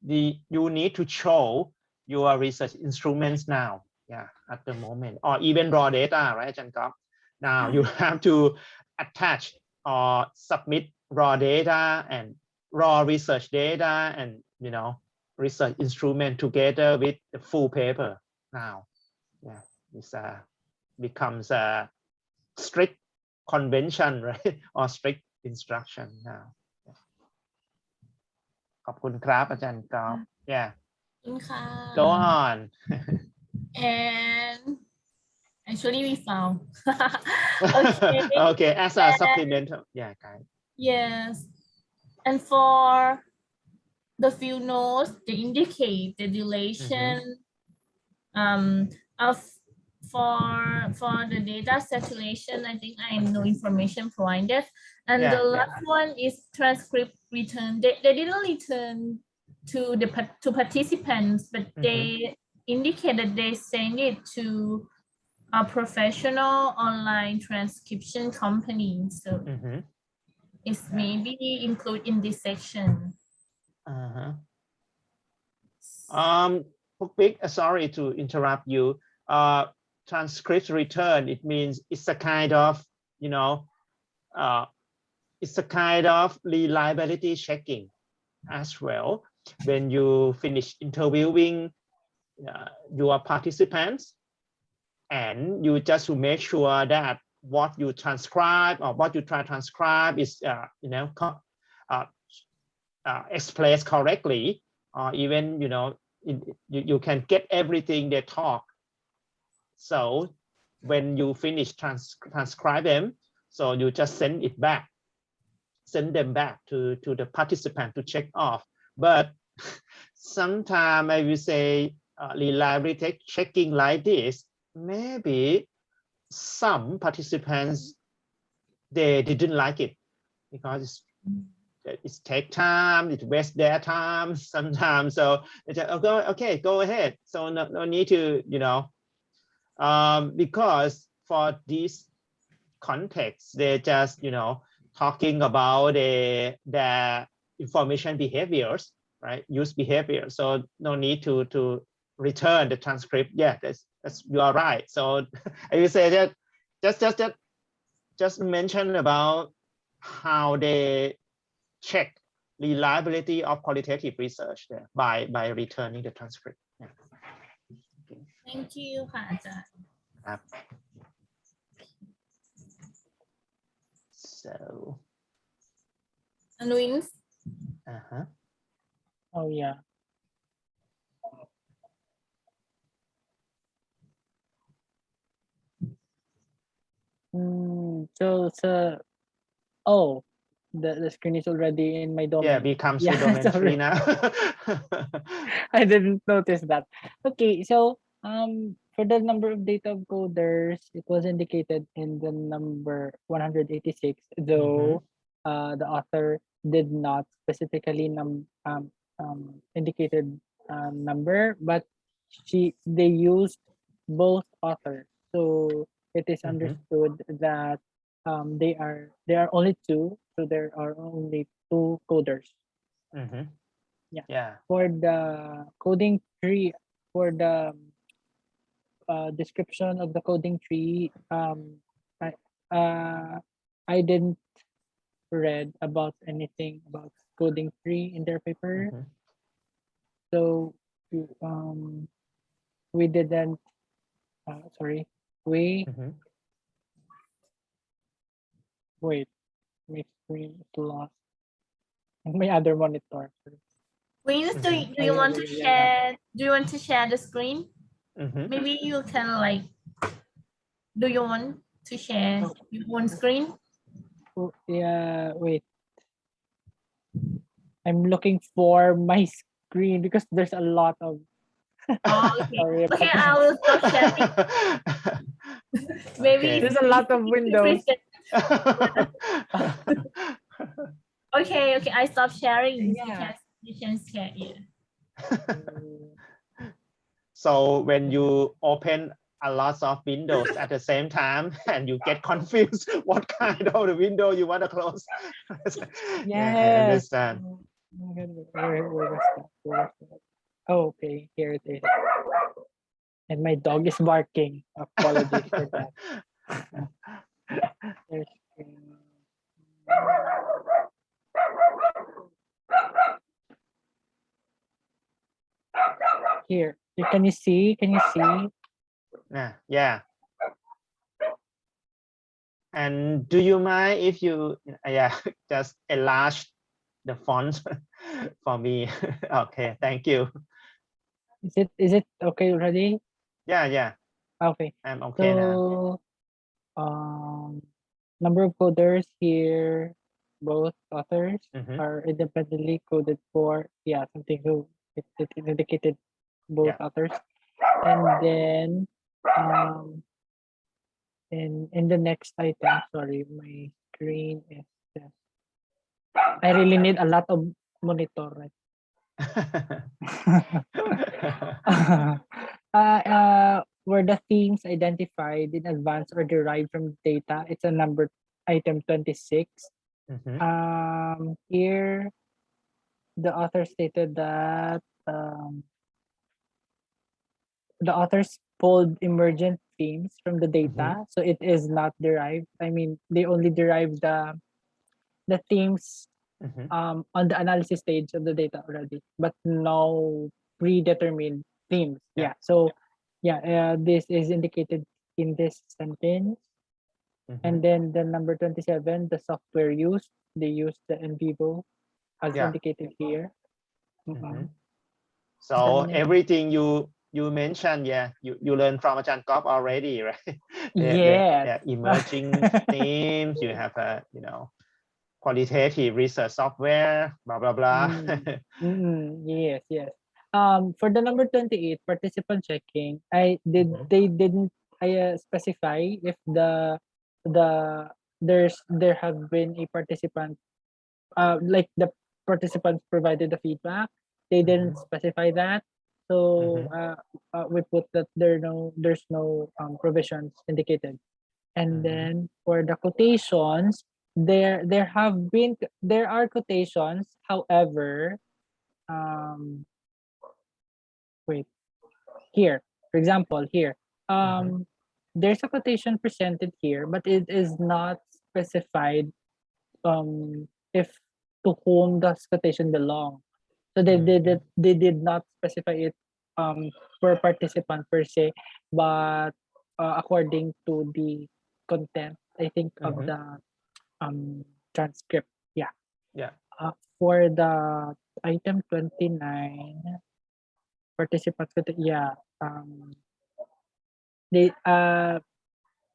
you need to show your research instruments now. Yeah, at the moment, or even raw data, right, Ajahn Gop? Now you have to attach or submit raw data and raw research data and research instrument together with the full paper now. Yeah, this becomes a strict convention, right, or strict instruction now. ขอบคุณครับอาจารย์กอล์ฟ Yeah, go on. And actually we found. Okay, as a supplemental. Yeah, guys. Yes, and for the field notes, they indicate the duration of for the data saturation. I think I know information provided, and the last one is transcript return. They didn't return to participants, but indicate that they send it to a professional online transcription company. So Mhm. it's maybe included in this section. Uh-huh. Big, sorry to interrupt you. Transcript return, it means it's a kind of, you know, it's a kind of reliability checking as well. When you finish interviewing your participants, and you just to make sure that what you transcribe or what you try to transcribe is, expressed correctly, or even, you can get everything they talk. So when you finish transcribe them, so you just send them back to the participant to check off. But sometimes I will say reliability checking like this, maybe some participants, they didn't like it because it's take time, it wastes their time sometimes. So they say, okay, go ahead. So no need to, because for this context, they just, talking about their information behaviors, right? Use behavior. So no need to return the transcript. Yeah, that's you are right. So I will say that just mention about how they check reliability of qualitative research there by returning the transcript. Yeah. Okay. Thank you ค่ะอาจารย์ So Louise Oh yeah. So oh, the screen is already in my domain. yeah, becomes Yeah, domain sorry. 3 now. I didn't notice that. Okay, so for the number of data coders, it was indicated in the number 186, though the author did not specifically indicated number, but they used both authors. So it is understood that there are only two, so there are only two coders. Yeah. For the coding tree, for the description of the coding tree, I didn't read about anything about coding tree in their paper. So we didn't. Sorry, we wait. My screen is lost. My other monitor. Louise, do you want to share? Do you want to share the screen? Maybe you can like. Do you want to share your own screen? Oh, yeah, wait. I'm looking for my screen because there's a lot of. Oh, okay. Sorry about Okay, that. I will stop sharing. Maybe Okay. There's a lot of windows. Okay, I stop sharing. Yeah. You can share. Yeah. So when you open a lot of windows at the same time and you get confused what kind of the window you want to close. Yeah, I understand. Where was that? Where was that? Oh, okay, here it is. And my dog is barking. Apologies for that. There's, here, can you see? Can you see? Yeah. And do you mind if you, just enlarge the font for me? Okay, thank you. Is it okay already? Yeah. Okay. I'm okay now. So, number of coders here, both authors are independently coded for, something so it indicated both authors. And then in the next item, sorry, my screen is just, I really need a lot of monitor, right? were the themes identified in advance or derived from data? It's a number item 26. Here, the author stated that the authors pulled emergent themes from the data, so it is not derived. I mean, they only derive the themes on the analysis stage of the data already, but no predetermined themes. Yeah. So this is indicated in this sentence. And then the number 27, the software used, they use the in vivo as indicated here. So everything you mentioned, you learn from Ajahn Gop already, right? Yes. Emerging themes. You have a qualitative research software, blah blah blah. Yes, yes. For the number 28, participant checking, they didn't specify if there have been a participant, like the participants provided the feedback. They didn't specify that, so we put that there's no provisions indicated. And then for the quotations, there are quotations. However, wait, here, for example, here, there's a quotation presented here, but it is not specified if to whom the quotation belong. So they did not specify it per participant per se, but according to the content, I think, of the transcript. Yeah. Yeah. For the item 29, participants, they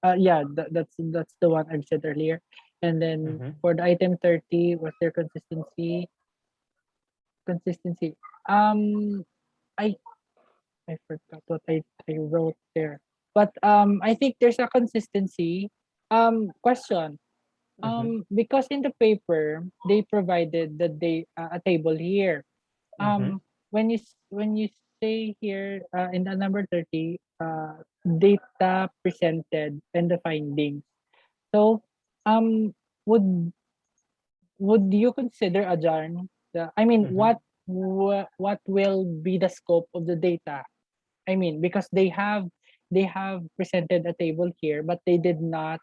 that's the one I've said earlier. And then for the item 30, was there consistency? Um, I I forgot what I wrote there. But I think there's a consistency. Question. Because in the paper they provided a table here. When you say here in the number 30, data presented and the findings. So um would would you consider, Ajarn, I mean, what will be the scope of the data? I mean, because they have presented a table here, but they did not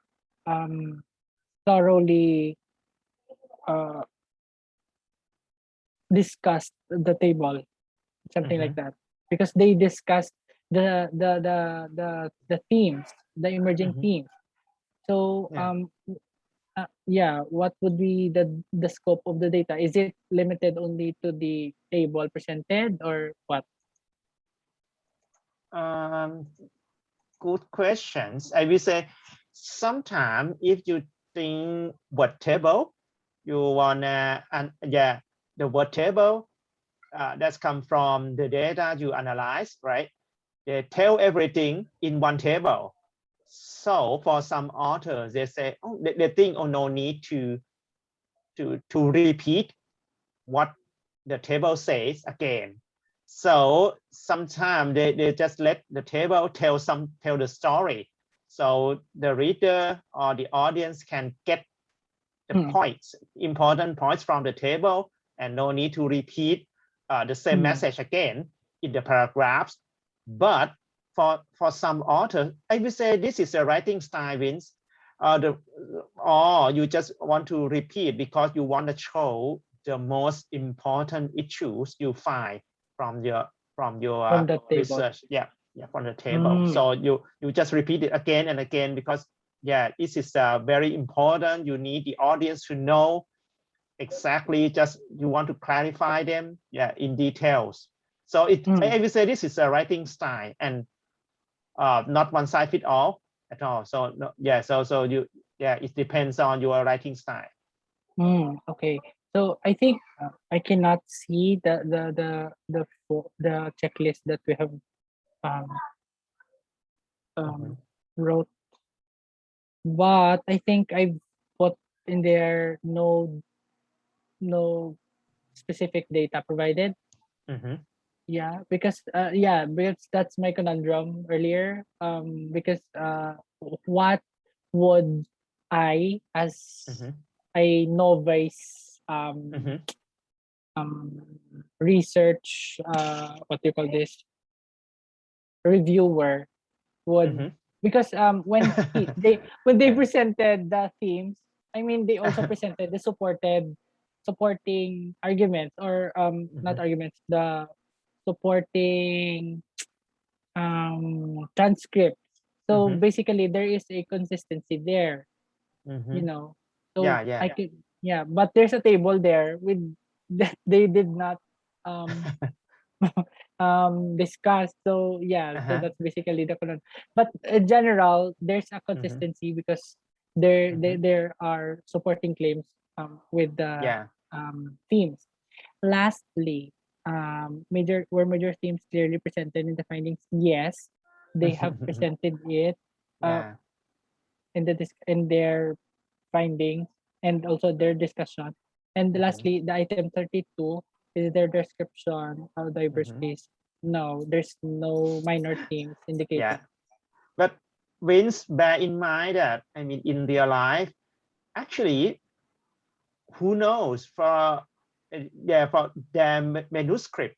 thoroughly uh, discuss the table, something like that, because they discussed the themes, the emerging themes. So what would be the scope of the data? Is it limited only to the table presented, or what? Good questions. I will say sometimes if you think word table, you wanna the word table that's come from the data you analyze, right? They tell everything in one table. So for some authors, they say, oh, they think, oh, no need to repeat what the table says again. So sometimes they just let the table tell the story, so the reader or the audience can get the points, important points from the table, and no need to repeat the same message again in the paragraphs. But for some authors, I would say this is a writing style, Vince. Or you just want to repeat because you want to show the most important issues you find from the research. From the table. So you just repeat it again and again because this is very important. You need the audience to know exactly, just you want to clarify them in details. So I would say this is a writing style, and not one size fit all at all. So so you it depends on your writing style. Okay. So I think I cannot see the checklist that we have wrote, but I think I've put in there no specific data provided. because that's my conundrum earlier. Because what would I, as a novice research, what do you call this, reviewer, would, because when they presented the themes, I mean, they also presented the supporting arguments, or not arguments, the supporting transcripts. So basically there is a consistency there, you know. So I could, but there's a table there with that they did not um discuss. So so that's basically the conundrum. But in general, there's a consistency because there are supporting claims with the themes. Lastly, major themes clearly presented in the findings? Yes, they have presented it uh, in their findings and also their discussion. And lastly, the item 32 is their description how diverse is. No, there's no minor themes indicated. But Vince, bear in mind that, I mean, in real life, actually, who knows, for for their manuscript,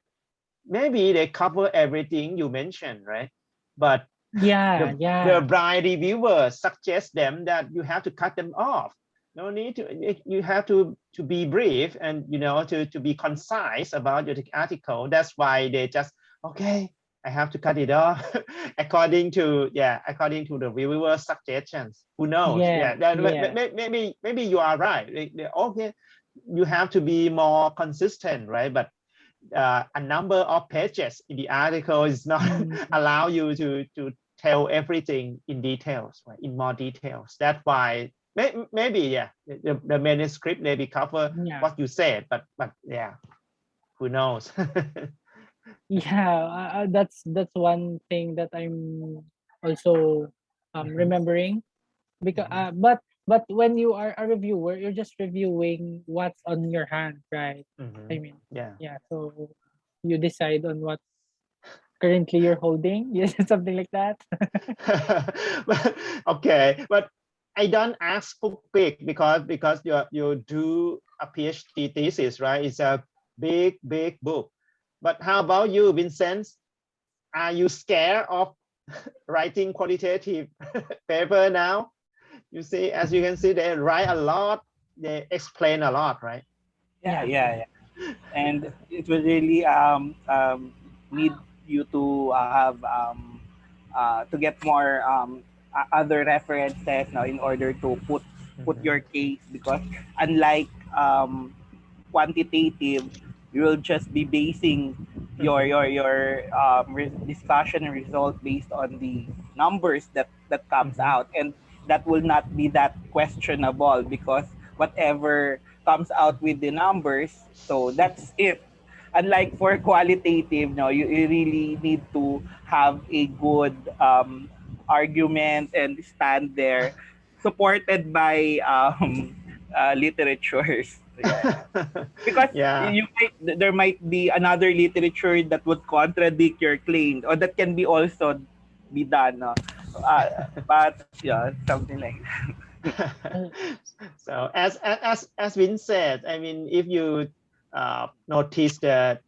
maybe they cover everything you mentioned, right? But the blind reviewer suggests them that you have to cut them off. No need to, you have to be brief and, you know, to be concise about your article. That's why they just, okay, I have to cut it off according to the reviewer suggestions. Who knows? Maybe you are right. Okay, you have to be more consistent, right? But a number of pages in the article is not allow you to tell everything in details, right? In more details. That's why maybe the manuscript maybe cover what you said, but who knows? That's one thing that I'm also remembering, because but when you are a reviewer, you're just reviewing what's on your hand, right? I mean, so you decide on what currently you're holding, something like that. Okay, but I don't ask for quick because you do a PhD thesis, right? It's a big book. But how about you, Vincent? Are you scared of writing qualitative paper now? You see, as you can see, they write a lot, they explain a lot, right? Yeah. And it will really need you to have to get more other references now in order to put your case, because unlike quantitative, you will just be basing your discussion and result based on the numbers that comes out, and that will not be that questionable because whatever comes out with the numbers, so that's it. Unlike for qualitative, no, you really need to have a good argument and stand there supported by literatures. Yeah. Because there might be another literature that would contradict your claim, or that can be also be done, no? But yeah, something like that. So as Vin said, I mean, if you notice the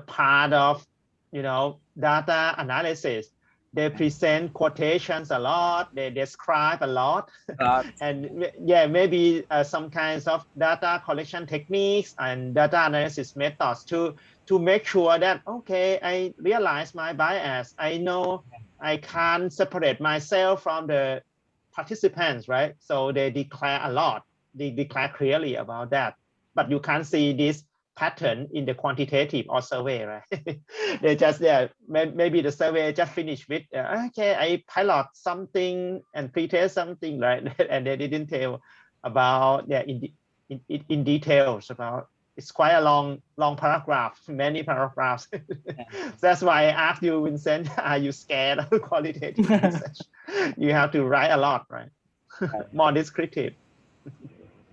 part of, you know, data analysis, they present quotations a lot, they describe a lot, and maybe some kinds of data collection techniques and data analysis methods to make sure that, okay, I realize my bias, I know I can't separate myself from the participants, right? So they declare a lot, they declare clearly about that, but you can't see this pattern in the quantitative or survey, right? They just maybe the survey just finished with okay, I pilot something and pre-test something, right? And they didn't tell about in details about. It's quite a long paragraph, many paragraphs. That's why I asked you, Vincent, are you scared of qualitative research? You have to write a lot, right? More descriptive.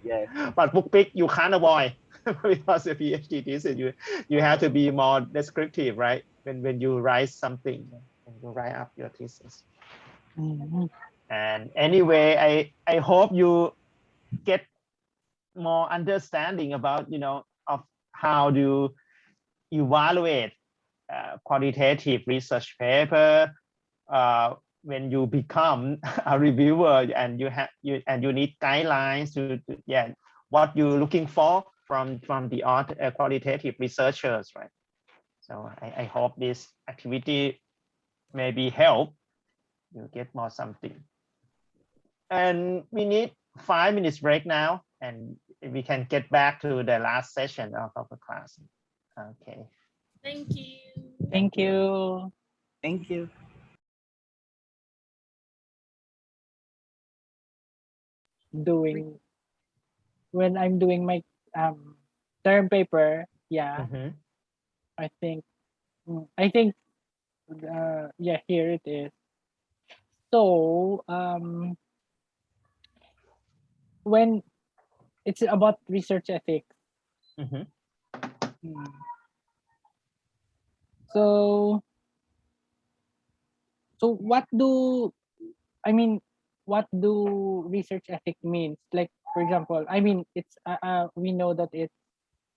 Yes. But book pick you can't avoid. because a PhD thesis, you have to be more descriptive, right? When you write something, when you write up your thesis. And anyway, I hope you get more understanding about, of how to evaluate qualitative research paper when you become a reviewer, and you need guidelines to what you're looking for from the qualitative researchers, right? So I hope this activity maybe help you get more something. And we need 5 minutes break now, and we can get back to the last session of the class. Okay. Thank you. Thank you. Thank you. When I'm doing my term paper, yeah, I think yeah, here it is. So when it's about research ethics. So what do research ethic means? Like, for example, it's we know that it's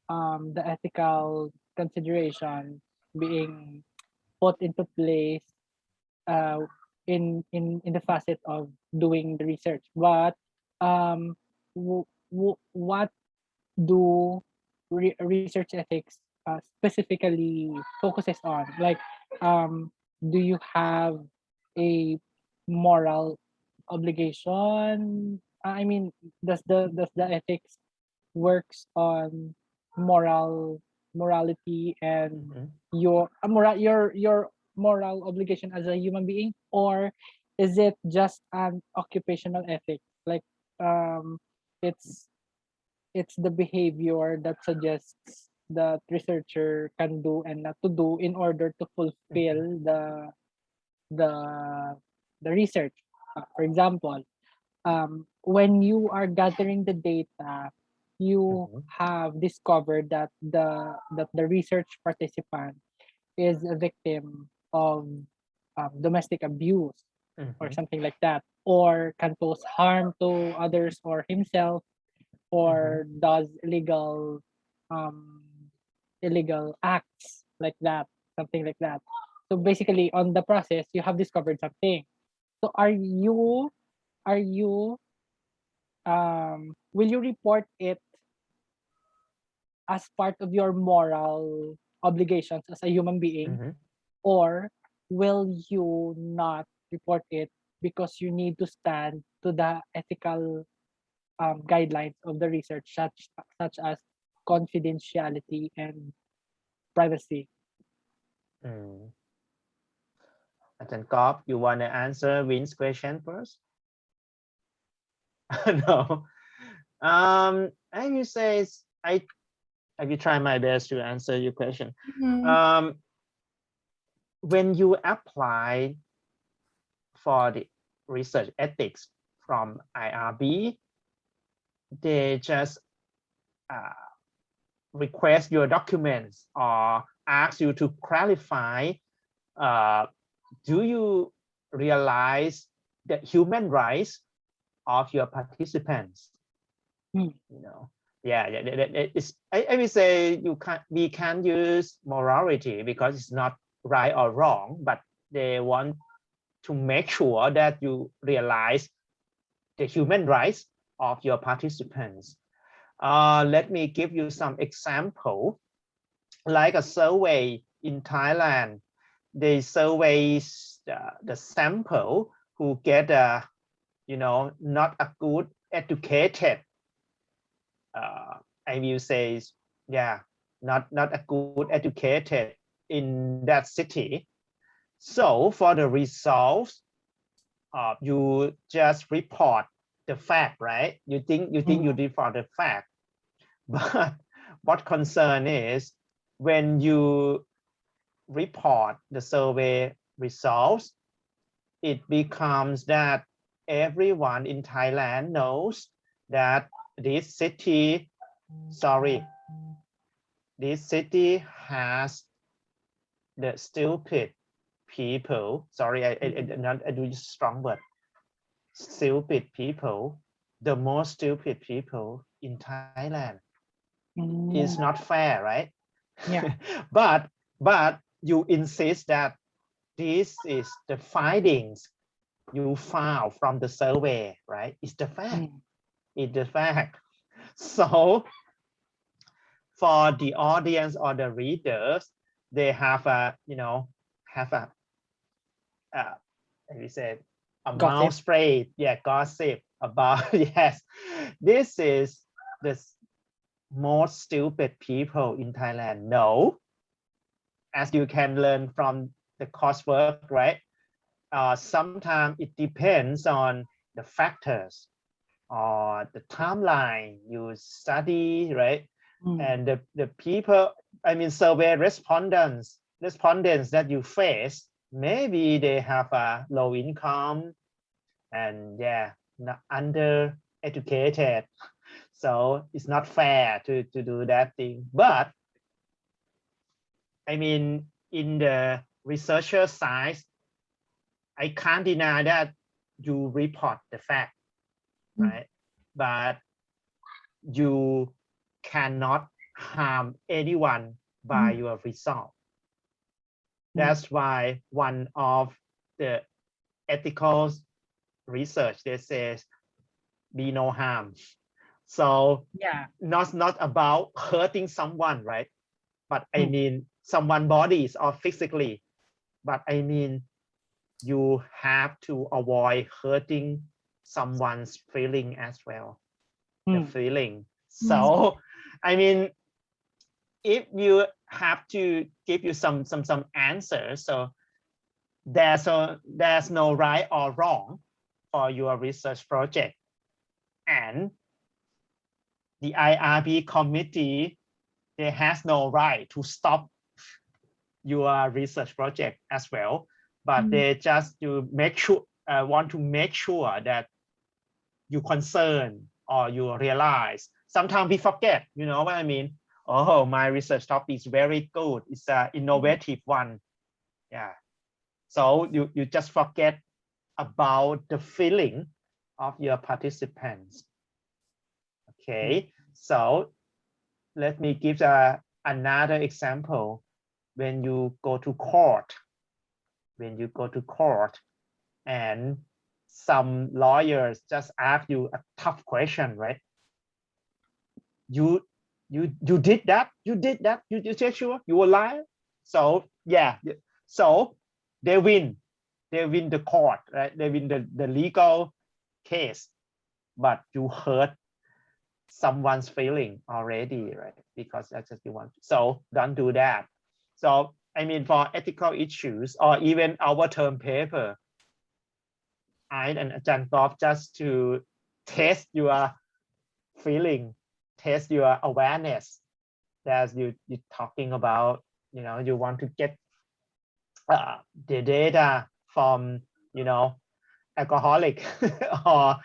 the ethical consideration being put into place uh in the facet of doing the research. But what do research ethics specifically focuses on? Like, do you have a moral obligation? Does the ethics works on morality and your moral obligation as a human being, or is it just an occupational ethic? Like, it's the behavior that suggests that researcher can do and not to do in order to fulfill the the research. For example, when you are gathering the data, you have discovered that the research participant is a victim of domestic abuse or something like that, or can cause harm to others or himself, or does illegal acts like that, something like that. So basically, on the process, you have discovered something. So are you will you report it as part of your moral obligations as a human being, or will you not report it because you need to stand to the ethical guidelines of the research, such as confidentiality and privacy? And Cobb, you want to answer Win's question first? No. I will say I will try my best to answer your question. When you apply for the research ethics from IRB, they just request your documents or ask you to clarify, do you realize the human rights of your participants? It's, I will say we can't use morality because it's not right or wrong, but they want to make sure that you realize the human rights of your participants. Let me give you some example. Like a survey in Thailand, they survey the sample who get not a good educated, I will say, not a good educated in that city. So for the results, you just report the fact, right? You think you report the fact, but what concern is when you report the survey results, it becomes that everyone in Thailand knows that this city, sorry, this city has the stupid people. Sorry, I do use strong word. Stupid people, the most stupid people in Thailand. Is not fair, right? Yeah. but you insist that this is the findings you found from the survey, right? It's the fact. It's the fact. So for the audience or the readers, they have a, have a we say a Gossip. mouth spray, yeah, gossip about yes, this is the most stupid people in Thailand. No, as you can learn from the coursework, right? Sometimes it depends on the factors or the timeline you study, right? And the people, I mean, survey respondents that you face, maybe they have a low income and not under educated. So it's not fair to do that thing. But I mean, in the researcher side, I can't deny that you report the fact, right? But you cannot harm anyone by your result. That's why one of the ethical research that says be no harm. So not about hurting someone, right? But I mean someone bodies or physically, but I mean you have to avoid hurting someone's feeling as well. The feeling. So I mean, if you have to give you some answers, so there's no right or wrong for your research project, and the IRB committee, they has no right to stop your research project as well, but they just to make sure want to make sure that you concern or you realize. Sometimes we forget, you know what I mean? Oh, my research topic is very good. It's an innovative one. Yeah. So you just forget about the feeling of your participants. Okay. So let me give another example. When you go to court, and some lawyers just ask you a tough question, right? You did that, you say sure you were lying. So yeah, so they win the court, right? They win the legal case, but you hurt someone's feeling already, right? Because that's what you want. So don't do that. So I mean, for ethical issues or even our term paper, I and Ajahn Bob just to test your feeling, test your awareness that you're talking about. You know, you want to get the data from, you know, alcoholic or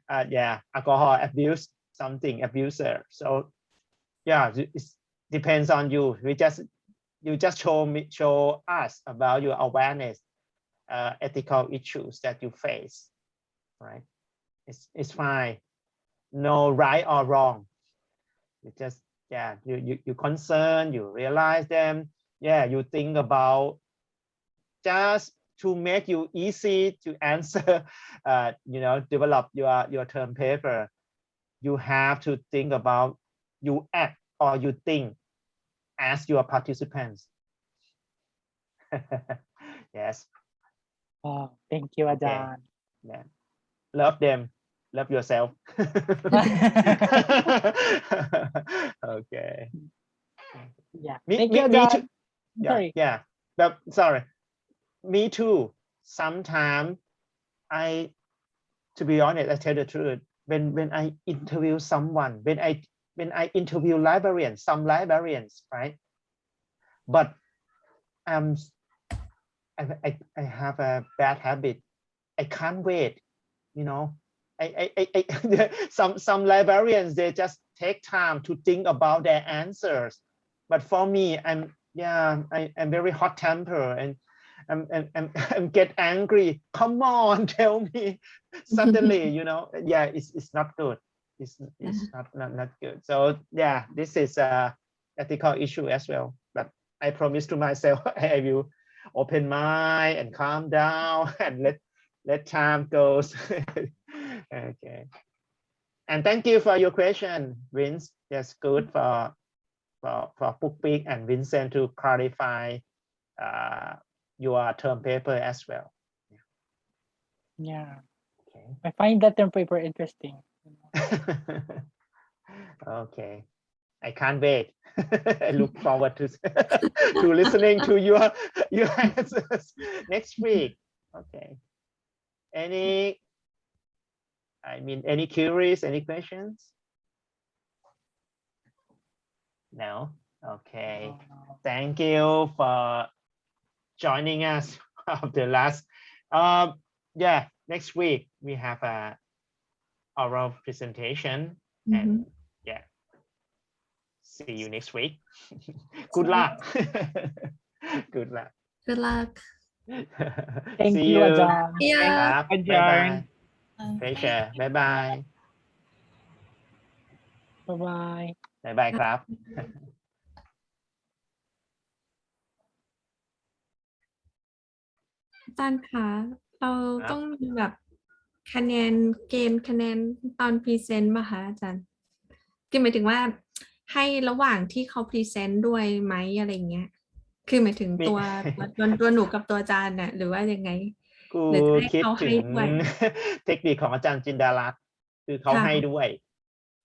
alcohol abuse, something abuser. So yeah, it depends on you. You just show us about your awareness, ethical issues that you face, right? It's fine. No right or wrong. You just you concern, you realize them. Yeah, you think about just to make you easy to answer. You know, develop your term paper. You have to think about, you act or you think as your participants. Yes. Oh, thank you, Okay. Ajahn. Yeah. Love them. Love yourself. Okay. Yeah. Me Thank you, too. Ajahn. Yeah. Sorry. Yeah. But sorry. Me too. Sometimes to be honest, I tell the truth. When I interview someone, when I interview librarians, some librarians, right? But I have a bad habit. I can't wait. You know, some librarians, they just take time to think about their answers. but for me, I'm very hot temper and I'm get angry. Come on, tell me suddenly, yeah, it's not good. It's not good. So yeah, this is a ethical issue as well. But I promise to myself I will open mind and calm down and let time goes. Okay. And thank you for your question, Vince. That's good for Pukpik and Vincent to clarify your term paper as well. Yeah. Okay. I find that term paper interesting. Okay. I can't wait. I look forward to to listening to your answers next week. Okay. Any queries, any questions? No? Okay. Thank you for joining us of the last. Yeah, next week we have a oral presentation and yeah. See you next week. Good luck. Good luck. Good luck. Thank See you, you. Ajahn. ครับ อาจารย์ บ๊ายบาย Pleasure บ๊ายบาย Bye bye. บ๊ายบายครับ อาจารย์คะเรา ครับ ต้องมีแบบคะแนนเกณฑ์คะแนนตอนพรีเซนต์ป่ะคะอาจารย์คือหมายถึงว่าให้ระหว่างที่เขาพรีเซนต์ด้วยไหมอะไรเงี้ยคือหมายถึงตัวหนูกับตัวอาจารย์น่ะหรือว่ายังไง กู หรือจะให้ คิด เขา ถึ ให้ ง ด้วย เทคนิคของอาจารย์จินดารัตน์คือเขา ค่ะ ให้ด้วย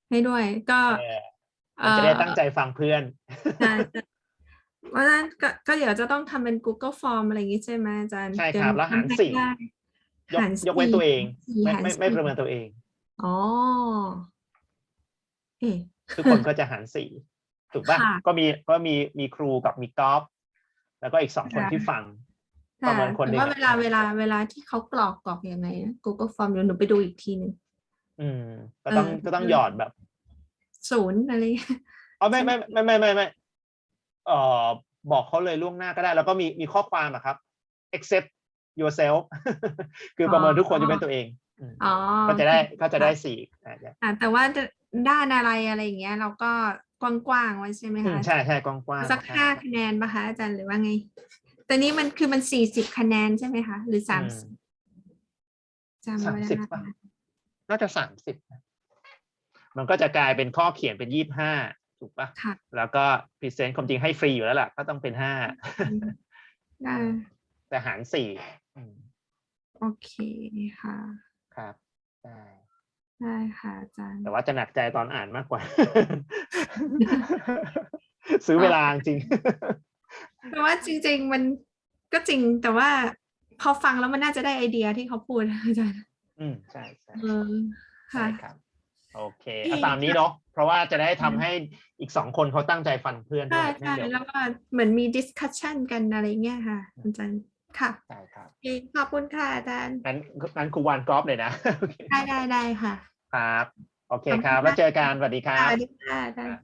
ให้ด้วยก็ มันจะได้ตั้งใจฟังเพื่อน ใช่เพราะฉะนั้นก็เดี๋ยวจะต้องทำเป็น Google Form อะไรอย่างงี้ใช่ไหมอาจารย์ ใช่ครับแล้วหาร เดี๋ยว สี่ ได้ ยก หาร ยกเว้นตัวเอง สี่ ไม่ หาร ไม่ สี่ ประเมินตัวเอง อ๋อเอ๊ะ ทุกคนก็จะหาร 4 ถูกป่ะ ค่ะ ก็มีครูกับมีกอล์ฟแล้วก็อีก2 คนที่ฟัง ประ ค่ะ เมินคนห แต่ นึ่ง ว่าเวลาที่เขากรอกยังไงนะ Google Form เดี๋ยวหนูไปดูอีกทีหนึง ก็ต้องหยอดแบบ 0อะไร อ๋อไม่บอกเขาเลยล่วงหน้าก็ได้ แล้วก็มีข้อความอะครับ accept yourself คือประเมินทุกคนจะเป็นตัวเอง อ๋อ ก็จะได้4 แต่ว่าด้านอะไรอย่างเงี้ย เราก็กว้างๆไว้ใช่ไหมคะ ใช่กว้างๆ สัก5 คะแนนป่ะคะอาจารย์หรือว่าไง แต่นี้มันคือมัน40 คะแนนใช่ไหมคะ หรือ30จำไม่ได้ 30 ป่ะ น่าจะ 30นะมันก็จะกลายเป็นข้อเขียนเป็น25ถูกป่ะ ค่ะ แล้วก็พรีเซนต์ความจริงให้ฟรีอยู่แล้วล่ะก็ต้องเป็น5 ได้ แต่หาร4 โอเคค่ะ ครับได้ ได้ค่ะอาจารย์ แต่ว่าจะหนักใจตอนอ่านมากกว่า ซื้อเวลาจริง แต่ว่าจริงๆมันก็จริงแต่ว่าพอฟังแล้วมันน่าจะได้ไอเดียที่เขาพูดอาจารย์ ใช่ ใช่ ใช่ ค่ะ ครับ โอเคเอาตามนี้เนาะเพราะว่าจะได้ทำให้อีก2 คนเขาตั้งใจฟังเพื่อนด้ ใช่ วย ใช่แล้วก็เหมือนมี discussion กันอะไรเงี้ยค่ะอาจารย์ค่ะ ใช่ครับ โอเคขอบคุณค่ะอาจารย์ งั้นครูวานกอล์ฟเลยนะ ได้ค่ะ ครับ โอเคครับ แล้วเจอกันสวัสดีค ส รับ วัสดีค่ะอาจารย์